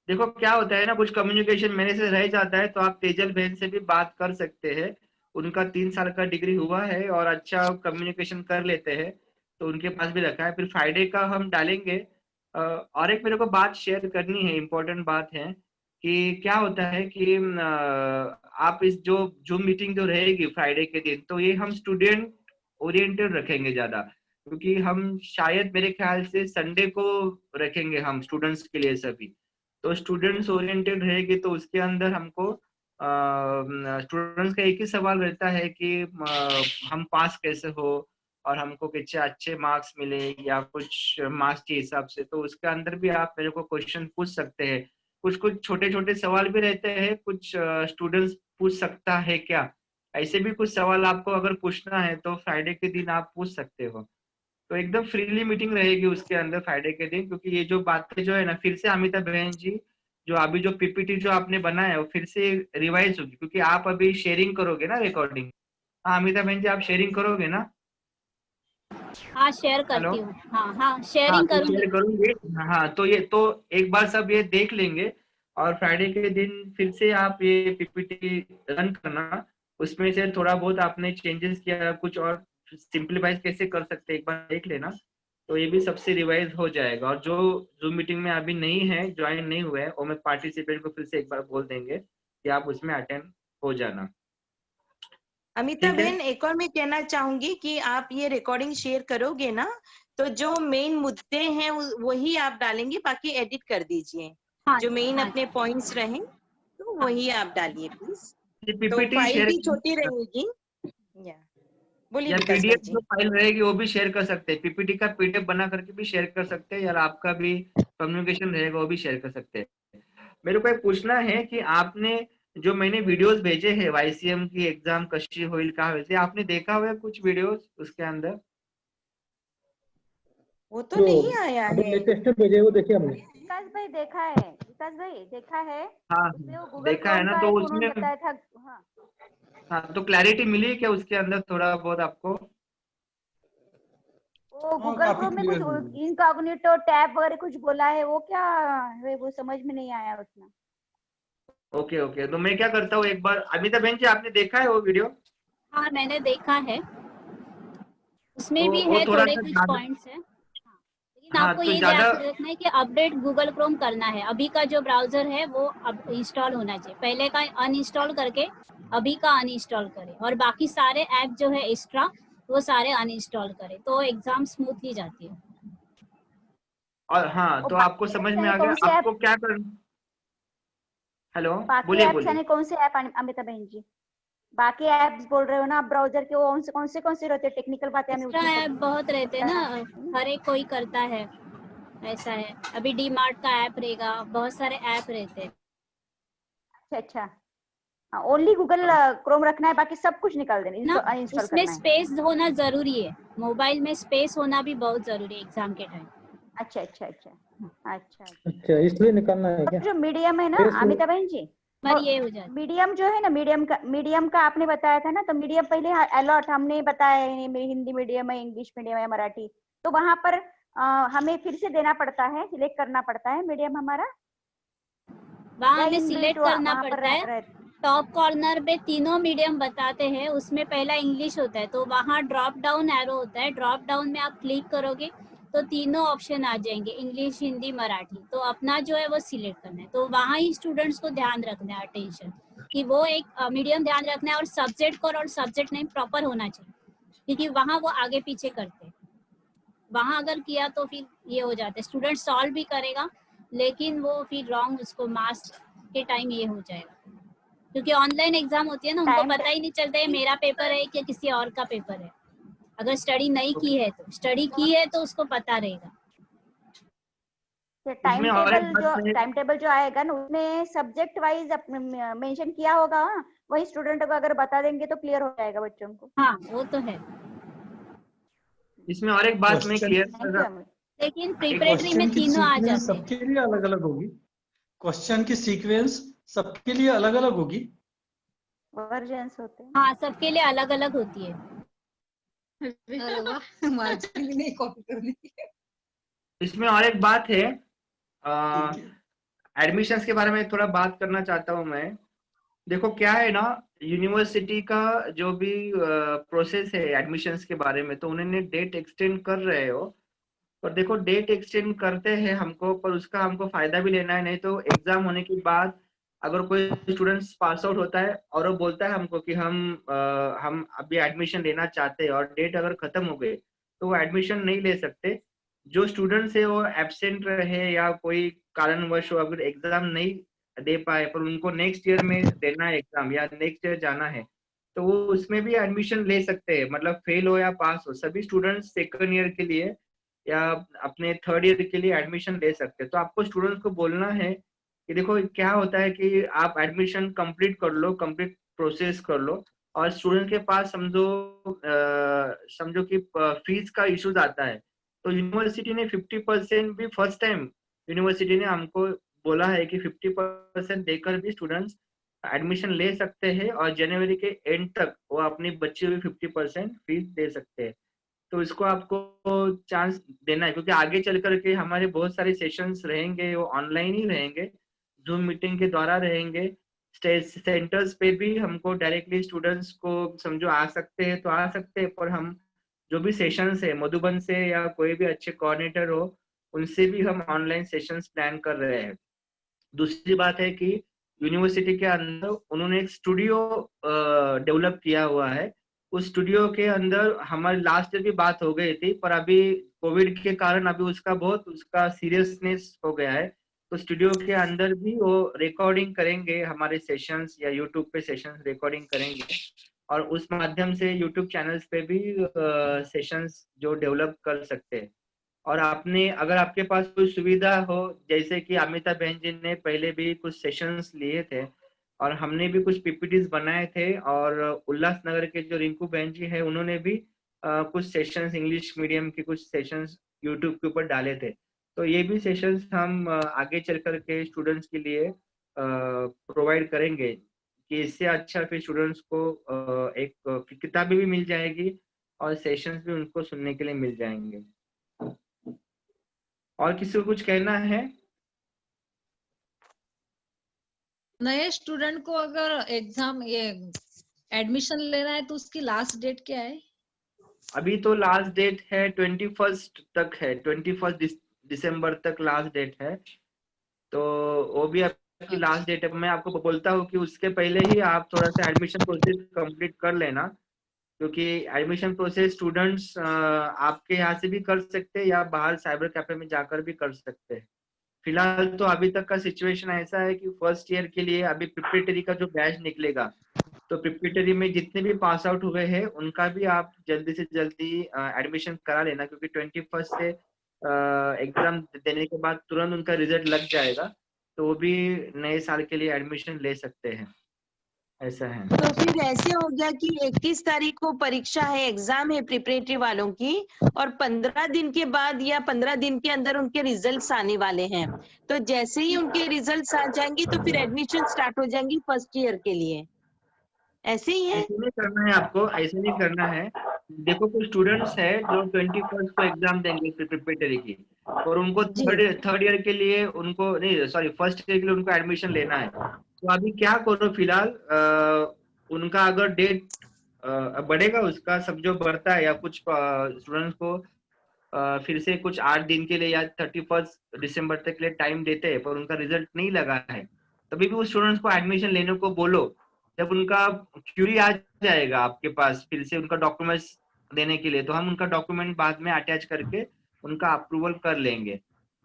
देखो क्या होता है ना, कुछ कम्युनिकेशन मेरे से रह जाता है तो आप तेजल बहन से भी बात कर सकते हैं। उनका 3 साल का डिग्री हुआ है और अच्छा कम्युनिकेशन कर लेते हैं, तो उनके पास भी रखा है। फिर फ्राइडे का हम डालेंगे। और एक मेरे को बात शेयर करनी है, इम्पोर्टेंट बात है कि क्या होता है कि आप इस जो जूम मीटिंग जो रहेगी फ्राइडे के दिन, तो ये हम स्टूडेंट ओरिएंटेड रखेंगे ज्यादा, क्योंकि हम शायद मेरे ख्याल से संडे को रखेंगे हम स्टूडेंट्स के लिए सभी। तो स्टूडेंट्स ओरिएंटेड रहेगी, तो उसके अंदर हमको स्टूडेंट्स का एक ही सवाल रहता है कि हम पास कैसे हो और हमको कुछ अच्छे मार्क्स मिले या कुछ मार्क्स के हिसाब से, तो उसके अंदर भी आप मेरे को क्वेश्चन पूछ सकते हैं। कुछ कुछ छोटे छोटे सवाल भी रहते हैं, कुछ स्टूडेंट्स पूछ सकता है क्या, ऐसे भी कुछ सवाल आपको अगर पूछना है तो फ्राइडे के दिन आप पूछ सकते हो। तो एकदम फ्रीली मीटिंग रहेगी उसके अंदर फ्राइडे के दिन, क्योंकि ये जो बातें जो है ना, फिर से अमिता बहन जी जो अभी जो PPT जो आपने बनाया है वो फिर से रिवाइज होगी, क्योंकि आप अभी शेयरिंग करोगे ना रिकॉर्डिंग। हाँ अमिता बहन जी, आप शेयरिंग करोगे ना? हाँ शेयर हेलो, करती हूँ, हाँ हाँ हाँ शेयरिंग तो करूंगी। शेयर करूंगी। हाँ तो ये तो एक बार सब ये देख लेंगे, और फ्राइडे के दिन फिर से आप ये PPT रन करना, उसमें से थोड़ा बहुत आपने चेंजेस किया कुछ और सिंप्लीफाई कैसे कर सकते हैं एक बार देख लेना, तो ये भी सबसे रिवाइज हो जाएगा। और जो जूम मीटिंग में अभी नहीं है, ज्वाइन नहीं हुए हैं, वो मैं पार्टिसिपेंट को फिर से एक बार बोल देंगे कि आप उसमें अटेंड हो जाना। अमिता ठीक है? बहन, एक और मैं कहना चाहूंगी कि आप ये रिकॉर्डिंग शेयर करोगे ना, तो जो मेन मुद्दे हैं वही आप डालेंगे, बाकी एडिट कर दीजिए। जो मेन अपने पॉइंट्स रहें तो वही आप डालिए प्लीज। तो पीपीटी फाइल शेयर भी छोटी रहेगी। बोलिए या विकास भाई पीडीएफ जी। जो फाइल रहेगी वो भी शेयर कर सकते हैं, पीपीटी का पीडीएफ बना करके भी शेयर कर सकते हैं, या आपका भी कम्युनिकेशन रहेगा वो भी शेयर कर सकते हैं। मेरे को एक पूछना है कि आपने जो मैंने वीडियोस भेजे हैं वाईसीएम की एग्जाम कशी होईल का वैसे, आपने देखा हुआ है कुछ वीडियोस उसके अंदर? वो तो नहीं आया अभी है। लेटेस्ट भेजे वो देखिए हमने। विकास भाई देखा है, विकास भाई देखा है। हाँ उसमें वो गूगल देखा है क्रोम ना, का तो एक उसमें उन्होंने बताया था। हाँ, हाँ तो क्लैरिटी मिली क्या उसके अंदर थोड़ा बहुत आपको? वो हाँ, गूगल काफी क्रोम में क्लियर कुछ इनकॉग्निटो टैब वगैरह कुछ बोला है, वो क्या है वो समझ में नहीं आया उतना। ओके ओके, तो मैं क्या करता हूँ एक बार, अमिता बहन जी आपने देखा है वो वीडियो? हाँ मैंने देखा है, उसमें तो भी वो है थोड़ा थोड़े सा कुछ ज्यादा, पॉइंट्स है। लेकिन हाँ आपको तो ये ज्यादा, ध्यान रखना है कि अपडेट गूगल क्रोम करना है। अभी का जो ब्राउजर है वो अब इंस्टॉल होना चाहिए, पहले का अनइंस्टॉल करके अभी का अनइंस्टॉल करें, और बाकी सारे ऐप जो है एक्स्ट्रा वो सारे अनइंस्टॉल करें, तो एग्जाम स्मूथली जाती है। और हाँ और तो आपको बाकी समझ ऐप्स में यानी आ गया कौन से ऐप, आपको क्या करना। हेलो, बाकी बोलिए ऐप्स बोलिए। यानी कौन से ऐप अमिता बहन जी? बाकी ऐप्स बोल रहे हो ना आप ब्राउजर के, वो कौन से रहते हैं? टेक्निकल बातें हमें एक्स्ट्रा उतनी ऐप बहुत रहते हैं ना, हर एक कोई करता है, ऐसा है। अभी डी मार्ट का ऐप रहेगा, बहुत सारे ऐप रहते हैं। अच्छा अच्छा, ओनली गूगल क्रोम रखना है, बाकी सब कुछ निकाल देना, ना अनइंस्टॉल उसमें करना है। स्पेस होना जरूरी है, मोबाइल में स्पेस होना भी बहुत जरूरी है एग्जाम के टाइम। अच्छा अच्छा अच्छा अच्छा। अच्छा इसलिए निकालना है क्या? जो मीडियम है ना मेरे अमिता बहन जी, पर ये हो जाता है। मीडियम जो है ना, मीडियम का आपने बताया था ना, तो मीडियम पहले अलॉट हमने बताया है, हिंदी मीडियम है, इंग्लिश मीडियम है, मराठी, तो वहां पर हमें फिर से देना पड़ता है, सिलेक्ट करना पड़ता है मीडियम हमारा, वहाँ या हमें इनबिल्ट सिलेक्ट करना वहां पर पड़ता है। टॉप कॉर्नर पे तीनों मीडियम बताते हैं, उसमें पहला इंग्लिश होता है, तो वहाँ ड्रॉप डाउन एरो होता है, ड्रॉप डाउन में आप क्लिक करोगे तो तीनों ऑप्शन आ जाएंगे, इंग्लिश हिंदी मराठी, तो अपना जो है वो सिलेक्ट करना है। तो वहाँ ही स्टूडेंट्स को ध्यान रखना है, अटेंशन कि वो एक मीडियम ध्यान रखना है, और सब्जेक्ट को और सब्जेक्ट नेम प्रॉपर होना चाहिए, क्योंकि वहाँ वो आगे पीछे करते हैं। वहाँ अगर किया तो फिर ये हो जाता है, स्टूडेंट सॉल्व भी करेगा लेकिन वो फिर रॉन्ग, उसको मार्क्स के टाइम ये हो जाएगा, क्योंकि ऑनलाइन एग्जाम होती है ना, उनको पता ही नहीं चलता है मेरा पेपर है कि किसी और का पेपर है। अगर स्टडी नहीं की है तो, स्टडी की है तो उसको पता रहेगा। टाइम टेबल जो आएगा ना, उसमें सब्जेक्ट वाइज मेंशन किया होगा, वही स्टूडेंट को अगर बता देंगे तो क्लियर हो जाएगा बच्चों को। हाँ वो तो है। इसमें और एक बात मैं क्लियर कर रहा, लेकिन प्रिपरेटरी में तीनों आ जाते हैं। सबके लिए अलग अलग होगी, क्वेश्चन की सीक्वेंस सबके लिए अलग अलग होगी, वर्जन्स होते हैं। हाँ सबके लिए अलग अलग होती है। मार्जिन भी नहीं कॉपी करनी। इसमें और एक बात है, एडमिशंस के बारे में थोड़ा बात करना चाहता हूँ मैं। देखो क्या है ना, यूनिवर्सिटी का जो भी प्रोसेस है एडमिशंस के बारे में, तो उन्होंने डेट एक्सटेंड कर रहे हो, पर देखो डेट एक्सटेंड करते हैं हमको, पर उसका हमको फायदा भी लेना है, नहीं तो एग्जाम होने के बाद अगर कोई स्टूडेंट्स पास आउट होता है और वो बोलता है हमको कि हम अभी एडमिशन लेना चाहते हैं, और डेट अगर खत्म हो गई तो वो एडमिशन नहीं ले सकते। जो स्टूडेंट्स है वो एब्सेंट रहे या कोई कारणवश हो, अगर एग्जाम नहीं दे पाए पर उनको नेक्स्ट ईयर में देना है एग्जाम या नेक्स्ट ईयर जाना है, तो वो उसमें भी एडमिशन ले सकते हैं, मतलब फेल हो या पास हो, सभी स्टूडेंट्स सेकंड ईयर के लिए या अपने थर्ड ईयर के लिए एडमिशन ले सकते हैं। तो आपको स्टूडेंट्स को बोलना है कि देखो क्या होता है कि आप एडमिशन कंप्लीट कर लो, कंप्लीट प्रोसेस कर लो, और स्टूडेंट के पास समझो कि फीस का इश्यूज आता है, तो यूनिवर्सिटी ने 50% भी, फर्स्ट टाइम यूनिवर्सिटी ने हमको बोला है कि 50% देकर भी स्टूडेंट्स एडमिशन ले सकते हैं, और जनवरी के एंड तक वो अपनी बची हुई 50% फीस दे सकते हैं। तो इसको आपको चांस देना है, क्योंकि आगे चल करके हमारे बहुत सारे सेशंस रहेंगे, वो ऑनलाइन ही रहेंगे, जूम मीटिंग के द्वारा रहेंगे। सेंटर्स पे भी हमको डायरेक्टली स्टूडेंट्स को समझो आ सकते हैं तो आ सकते हैं, पर हम जो भी सेशंस है मधुबन से या कोई भी अच्छे कोऑर्डिनेटर हो उनसे भी हम ऑनलाइन सेशंस प्लान कर रहे हैं। दूसरी बात है कि यूनिवर्सिटी के अंदर उन्होंने एक स्टूडियो डेवलप किया हुआ है। उस स्टूडियो के अंदर हमारी लास्ट ईयर भी बात हो गई थी, पर अभी कोविड के कारण अभी उसका सीरियसनेस हो गया है। तो स्टूडियो के अंदर भी वो रिकॉर्डिंग करेंगे हमारे सेशंस, या यूट्यूब पे सेशंस रिकॉर्डिंग करेंगे और उस माध्यम से यूट्यूब चैनल्स पे भी सेशंस जो डेवलप कर सकते हैं। और आपने अगर आपके पास कोई सुविधा हो, जैसे कि अमिता बहन जी ने पहले भी कुछ सेशंस लिए थे और हमने भी कुछ पीपीटीज बनाए थे, और उल्लासनगर के जो रिंकू बहन जी है उन्होंने भी कुछ सेशंस इंग्लिश मीडियम के कुछ सेशंस यूट्यूब के ऊपर डाले थे। तो ये भी सेशंस हम आगे चल कर के स्टूडेंट्स के लिए प्रोवाइड करेंगे कि इससे अच्छा फिर स्टूडेंट्स को एक किताबें भी मिल जाएगी और सेशंस भी उनको सुनने के लिए मिल जाएंगे। और किसी को कुछ कहना है? नए स्टूडेंट को अगर एग्जाम ये एडमिशन लेना है तो उसकी लास्ट डेट क्या है? अभी तो लास्ट डेट है 21 तक है, 21 दिसंबर तक लास्ट डेट है। तो वो भी आपकी लास्ट डेट है। मैं आपको बोलता हूँ कि उसके पहले ही आप थोड़ा सा एडमिशन प्रोसेस कंप्लीट कर लेना, क्योंकि एडमिशन प्रोसेस स्टूडेंट्स आपके यहाँ से भी कर सकते हैं या बाहर साइबर कैफे में जाकर भी कर सकते हैं। फिलहाल तो अभी तक का सिचुएशन ऐसा है कि फर्स्ट ईयर के लिए अभी प्रिपरेटरी का जो बैच निकलेगा, तो प्रिपरेटरी में जितने भी पास आउट हुए हैं उनका भी आप जल्दी से जल्दी एडमिशन करा लेना, क्योंकि 21 से एग्जाम देने के बाद तुरंत उनका रिजल्ट लग जाएगा, तो वो भी नए साल के लिए एडमिशन ले सकते हैं। ऐसा है। तो फिर ऐसे हो गया कि 21 तारीख को परीक्षा है, एग्जाम है प्रिपरेटरी वालों की, और 15 दिन के बाद या 15 दिन के अंदर उनके रिजल्ट्स आने वाले हैं। तो जैसे ही उनके रिजल्ट्स आ जाएंगे तो फिर एडमिशन स्टार्ट हो जाएंगी फर्स्ट ईयर के लिए, ऐसे ही है? ऐसे नहीं करना है आपको, ऐसे नहीं करना है। देखो कुछ स्टूडेंट्स है जो 21 को एग्जाम देंगे प्रिपरेटरी की, और उनको थर्ड ईयर के लिए उनको नहीं, सॉरी फर्स्ट ईयर के लिए उनको एडमिशन लेना है। तो अभी क्या करो, फिलहाल उनका अगर डेट बढ़ेगा, उसका समझो बढ़ता है, या कुछ स्टूडेंट्स को फिर से कुछ 8 दिन के लिए या 31 दिसंबर तक के लिए टाइम देते हैं, पर उनका रिजल्ट नहीं लगा है, तभी भी उस स्टूडेंट्स को एडमिशन लेने को बोलो। जब उनका क्यूरी आ जाएगा आपके पास फिर से उनका डॉक्यूमेंट्स देने के लिए, तो हम उनका डॉक्यूमेंट बाद में अटैच करके उनका अप्रूवल कर लेंगे।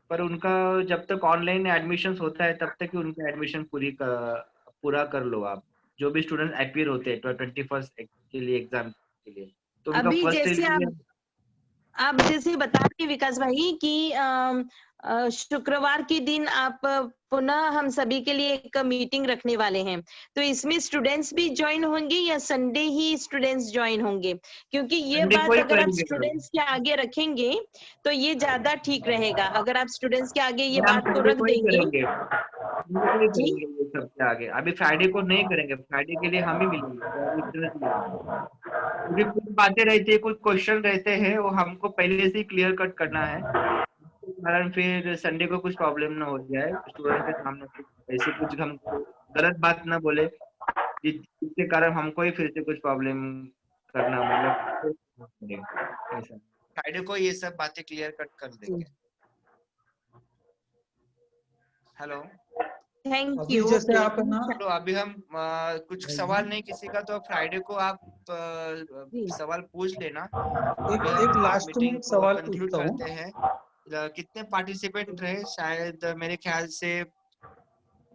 पर उनका जब तक ऑनलाइन एडमिशन होता है तब तक ही उनका एडमिशन पूरा कर लो आप, जो भी स्टूडेंट अपीयर होते हैं 21 के लिए एग्जाम के लिए। तो उनका अभी फर्स्ट जैसे आप जैसे बता रहे विकास भाई कि शुक्रवार के दिन आप पुनः हम सभी के लिए एक मीटिंग रखने वाले हैं, तो इसमें स्टूडेंट्स भी ज्वाइन होंगे या संडे ही स्टूडेंट्स ज्वाइन होंगे? क्योंकि ये बात अगर आप स्टूडेंट्स के आगे रखेंगे तो ये ज्यादा ठीक रहेगा। अगर आप स्टूडेंट्स के आगे ये बात को रख देंगे सबसे आगे, अभी फ्राइडे को नहीं करेंगे, फ्राइडे के लिए हम ही मिलेंगे, क्योंकि कुछ बातें रहती है, कुछ क्वेश्चन रहते हैं, वो हमको पहले से ही क्लियर कट करना है, कारण फिर संडे को कुछ प्रॉब्लम ना हो जाए स्टूडेंट के सामने, ऐसे कुछ हम गलत बात ना बोले जिसके कारण हमको ही फिर से कुछ प्रॉब्लम करना, मतलब ऐसा। फ्राइडे को ये सब बातें क्लियर कट कर देंगे। Hello, thank you. जैसे आप ना तो अभी हम कुछ सवाल नहीं किसी का, तो फ्राइडे को आप सवाल पूछ लेना। एक लास्ट में सवाल कंक्लूड करते हैं। कितने पार्टिसिपेंट रहे? शायद मेरे ख्याल से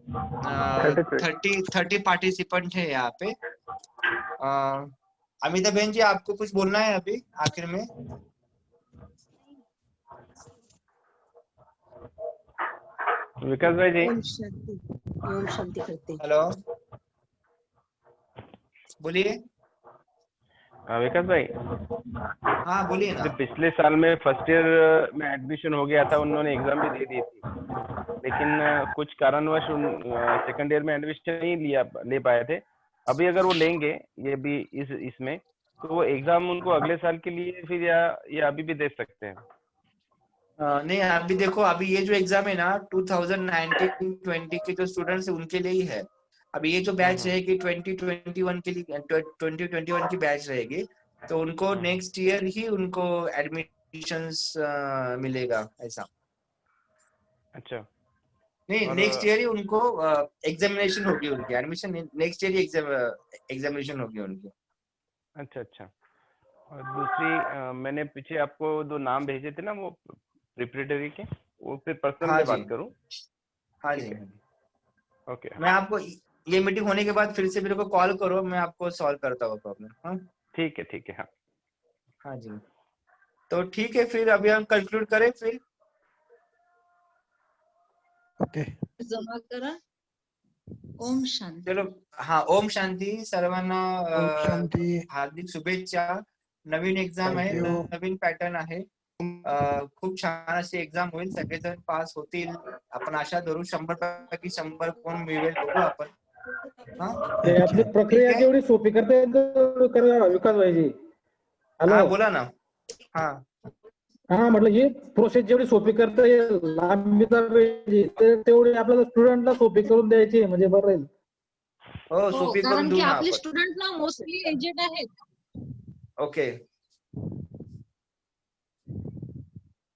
30 पार्टिसिपेंट है यहाँ पे। अमिता बहन जी, आपको कुछ बोलना है अभी आखिर में? विकास भाई जी, ओम शांति करते। हेलो, बोलिए। विकास भाई, हाँ बोलिए ना। पिछले साल में फर्स्ट ईयर में एडमिशन हो गया था, उन्होंने एग्जाम भी दे दी थी, लेकिन कुछ कारणवश सेकंड ईयर में एडमिशन नहीं ले पाए थे। अभी अगर वो लेंगे ये भी इसमें, तो वो एग्जाम उनको अगले साल के लिए फिर या अभी भी दे सकते हैं? नहीं, अभी देखो, अभी ये जो एग्जाम है ना 2019-20 के जो स्टूडेंट्स है उनके लिए ही है। अभी ये जो बैच रहेगी 2021 के लिए, 2021 की बैच रहेगी, तो उनको नेक्स्ट ईयर ही उनको एडमिशंस मिलेगा ऐसा। अच्छा। नहीं, और नेक्स्ट ईयर ही उनको एग्जामिनेशन होगी उनकी, एडमिशन नेक्स्ट ईयर ही एग्जामिनेशन होगी उनकी। अच्छा अच्छा। और दूसरी मैंने पीछे आपको 2 नाम भेजे थे ना, वो प्रिपरेटरी के, वो फिर पर्सनल हाँ में जी, बात करूं? हाँ ठीक जी, है, ओके। मैं आपको ये मीटिंग होने के बाद फिर से मेरे को कॉल करो, मैं आपको सॉल्व करता हूँ प्रॉब्लम। हाँ ठीक है, हाँ। हाँ जी, तो ठीक है, फिर अभी हम कंक्लूड करें फिर। ओके, जमा करा। ओम शांती। चलो, हाँ, ओम शांती सर्वांना। ओम शांती. हार्दिक शुभेच्छा. नवीन एक्झाम आहे, थँक यू. नवीन पॅटर्न आहे. खूप छान अशी एक्झाम होईल, सगळेजण पास होतील आपण आशा धरू. 100 पैकी 100 कोण मिळवेल बघू आपण. ते आपली प्रक्रिया जेवढी सोपी करता येईल तेवढी करा विकास भाईजी. हॅलो, हा बोला ना. हा हा म्हटलं ही प्रोसेस जेवढी सोपी करता येईल लांबीचा पाहिजे तेवढी आपल्याला स्टुडंटला सोपी करून द्यायची, म्हणजे बरं राहील. हो, हो, सोपी करून कारण देऊ की ना आपले आपण. स्टुडंट ना मोस्टली एजेड आहेत. Okay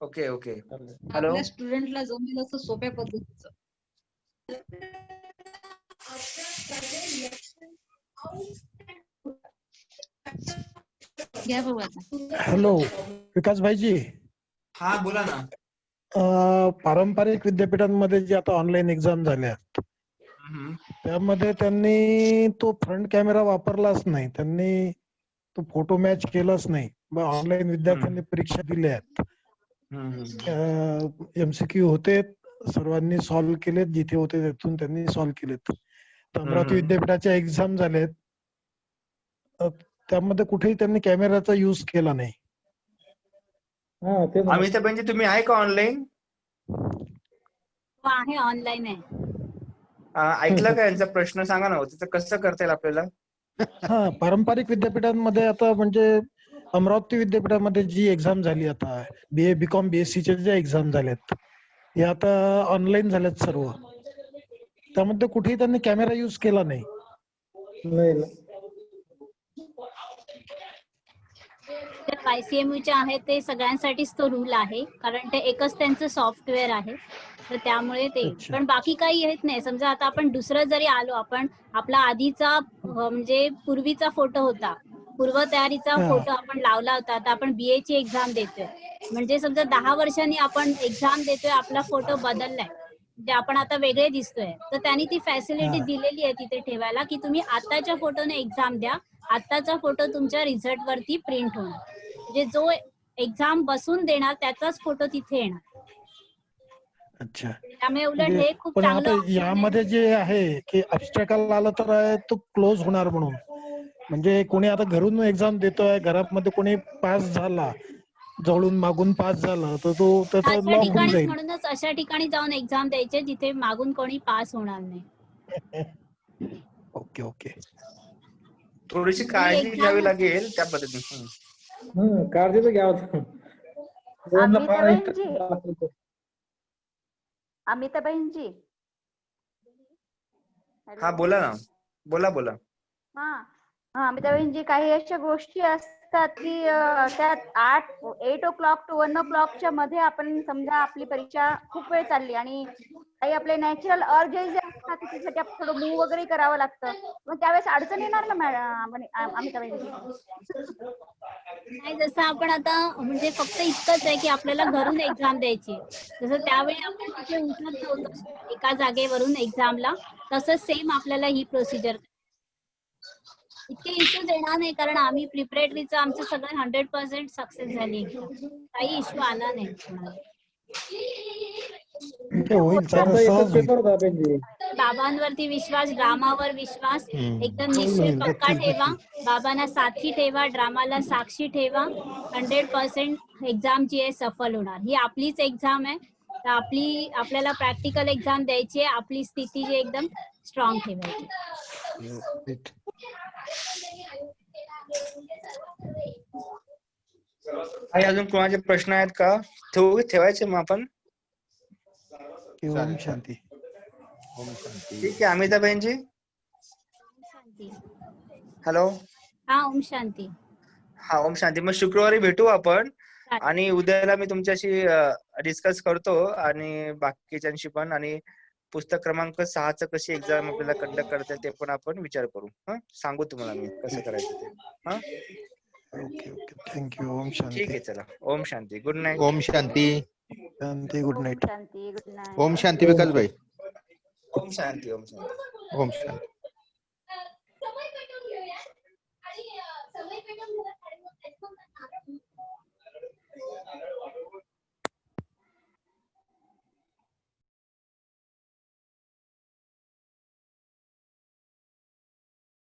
okay okay. हॅलो, आपल्या स्टुडंटला जमेल असं सोप्या पद्धतीचं. घ्या बघू आता. हॅलो विकास भाईजी. हा बोला ना. पारंपरिक विद्यापीठांमध्ये जे आता ऑनलाईन एक्झाम झाल्या त्यामध्ये त्यांनी तो फ्रंट कॅमेरा वापरलाच नाही, त्यांनी तो फोटो मॅच केलाच नाही. ऑनलाईन विद्यार्थ्यांनी परीक्षा दिल्या आहेत. MCQ होते, सर्वांनी सॉल्व्ह केलेत, जिथे होते तिथून त्यांनी सॉल्व्ह केलेत. अमरावती विद्यापीठाच्या एक्झाम झाल्यात, त्यामध्ये कुठेही त्यांनी कॅमेराचा यूज केला नाही. अमिता बहनजी, तुम्ही आहे का ऑनलाईन? आहे, ऑनलाईन आहे. ऐकलं का यांचा प्रश्न? सांगा ना, त्याचं कसं करता येईल आपल्याला? हा, पारंपरिक विद्यापीठांमध्ये आता म्हणजे अमरावती विद्यापीठामध्ये जी एक्झाम झाली, आता BA BCom BSc ज्या एक्झाम झाल्यात हे आता ऑनलाईन झाल्यात सर्व. त्यामध्ये कुठेही त्यांनी कॅमेरा यूज केला नाही. YCMU आहे ते सगळ्यांसाठीच तो रूल आहे, कारण ते एकच त्यांचं सॉफ्टवेअर आहे. तर त्यामुळे ते, पण बाकी काही येत नाही. समजा आता आपण दुसरं जरी आलो, आपण आपला आधीचा म्हणजे पूर्वीचा फोटो होता, पूर्वतयारीचा फोटो आपण लावला होता, आता आपण BA ची एक्झाम देतोय, म्हणजे समजा 10 वर्षांनी आपण एक्झाम देतोय, आपला फोटो बदललाय, म्हणजे आपण आता वेगळे दिसतोय, तर त्यांनी ती फॅसिलिटी दिलेली आहे तिथे ठेवायला, की तुम्ही आताच्या फोटोने एक्झाम द्या, आताचा फोटो तुमच्या रिझल्ट वरती प्रिंट होणार, म्हणजे जो एक्झाम बसून देणार त्याचाच फोटो तिथे येणार. अच्छा, त्यामुळे उलट हे खूप पण चांगलं आता ऑप्शन आहे. यामध्ये जे आहे की ऑब्स्टॅकल आलं तर तो क्लोज होणार म्हणून, म्हणजे कोणी आता घरून एक्झाम देतोय, घरामध्ये कोणी पास झाला, जवळून मागून पास झाला, तर तो त्याचा अशा लॉक होऊन ठिकाणीच, जाईल. म्हणूनच अशा ठिकाणी जाऊन एक्झाम द्यायचे जिथे मागून कोणी पास होणार नाही. Okay okay. थोडीशी काळजी घ्यावी लागेल त्या पद्धतीने. काळजी तर घ्यावं. अमिता बहनजी. हा बोला ना, बोला बोला. हा अमिता बहनजी, काही अशा गोष्टी असतात की त्यात 8 o'clock to 1 o'clockच्या मध्ये आपण समजा आपली परीक्षा खूप वेळ चालली आणि काही आपले नॅचरल अर्ज जे असतात त्याच्यासाठी आपण थोडं मूव वगैरे करावं लागतं, मग त्यावेळेस अडचण येणार ना मॅडम अमिता बहनजी? नाही, जसं आपण आता म्हणजे फक्त इतकंच आहे की आपल्याला घरून एक्झाम द्यायची, जसं त्यावेळी आपण तिथे उठत नव्हतो एका जागेवरून एक्झामला, तसंच सेम आपल्याला ही प्रोसिजर. इतके इश्यूज येणार नाही, कारण आम्ही प्रिपरेटरीचं आमचं सगळं 100% सक्सेस झाली एक्झाम, काही इश्यू आला नाही कोणाला. बाबांवरती विश्वास, ड्रामावर विश्वास, एकदम निश्चय पक्का ठेवा, बाबांना साथी ठेवा, ड्रामाला साक्षी ठेवा, 100% एक्झाम जी आहे सफल होणार. ही आपलीच एक्झाम आहे, तर आपल्याला प्रॅक्टिकल एक्झाम द्यायची आहे, आपली स्थिती जी एकदम स्ट्रॉंग ठेवायची. काही अजून कोणाचे प्रश्न आहेत का? ठेवायचे मग आपण. ओम शांती. ठीक आहे अमिता बहनजी. हॅलो. हा, ओम शांती. हा ओम शांती. मग शुक्रवारी भेटू आपण आणि उद्याला मी तुमच्याशी डिस्कस करतो आणि बाकीच्यांशी पण, आणि पुस्तक क्रमांक 6चं कशी एक्झाम आपल्याला कंडक्ट करता ते पण आपण विचार करू. सांगू तुम्हाला मी कसं करायचं ते. हा ओके ओके, थँक्यू. ओम ठीक शांती. आहे, चला. ओम शांती. Good night. ओम शांती. शांती. Good night. शांती. Good night. ओम शांती विकास भाई. ओम शांती. ओम शांती. ओम शांती.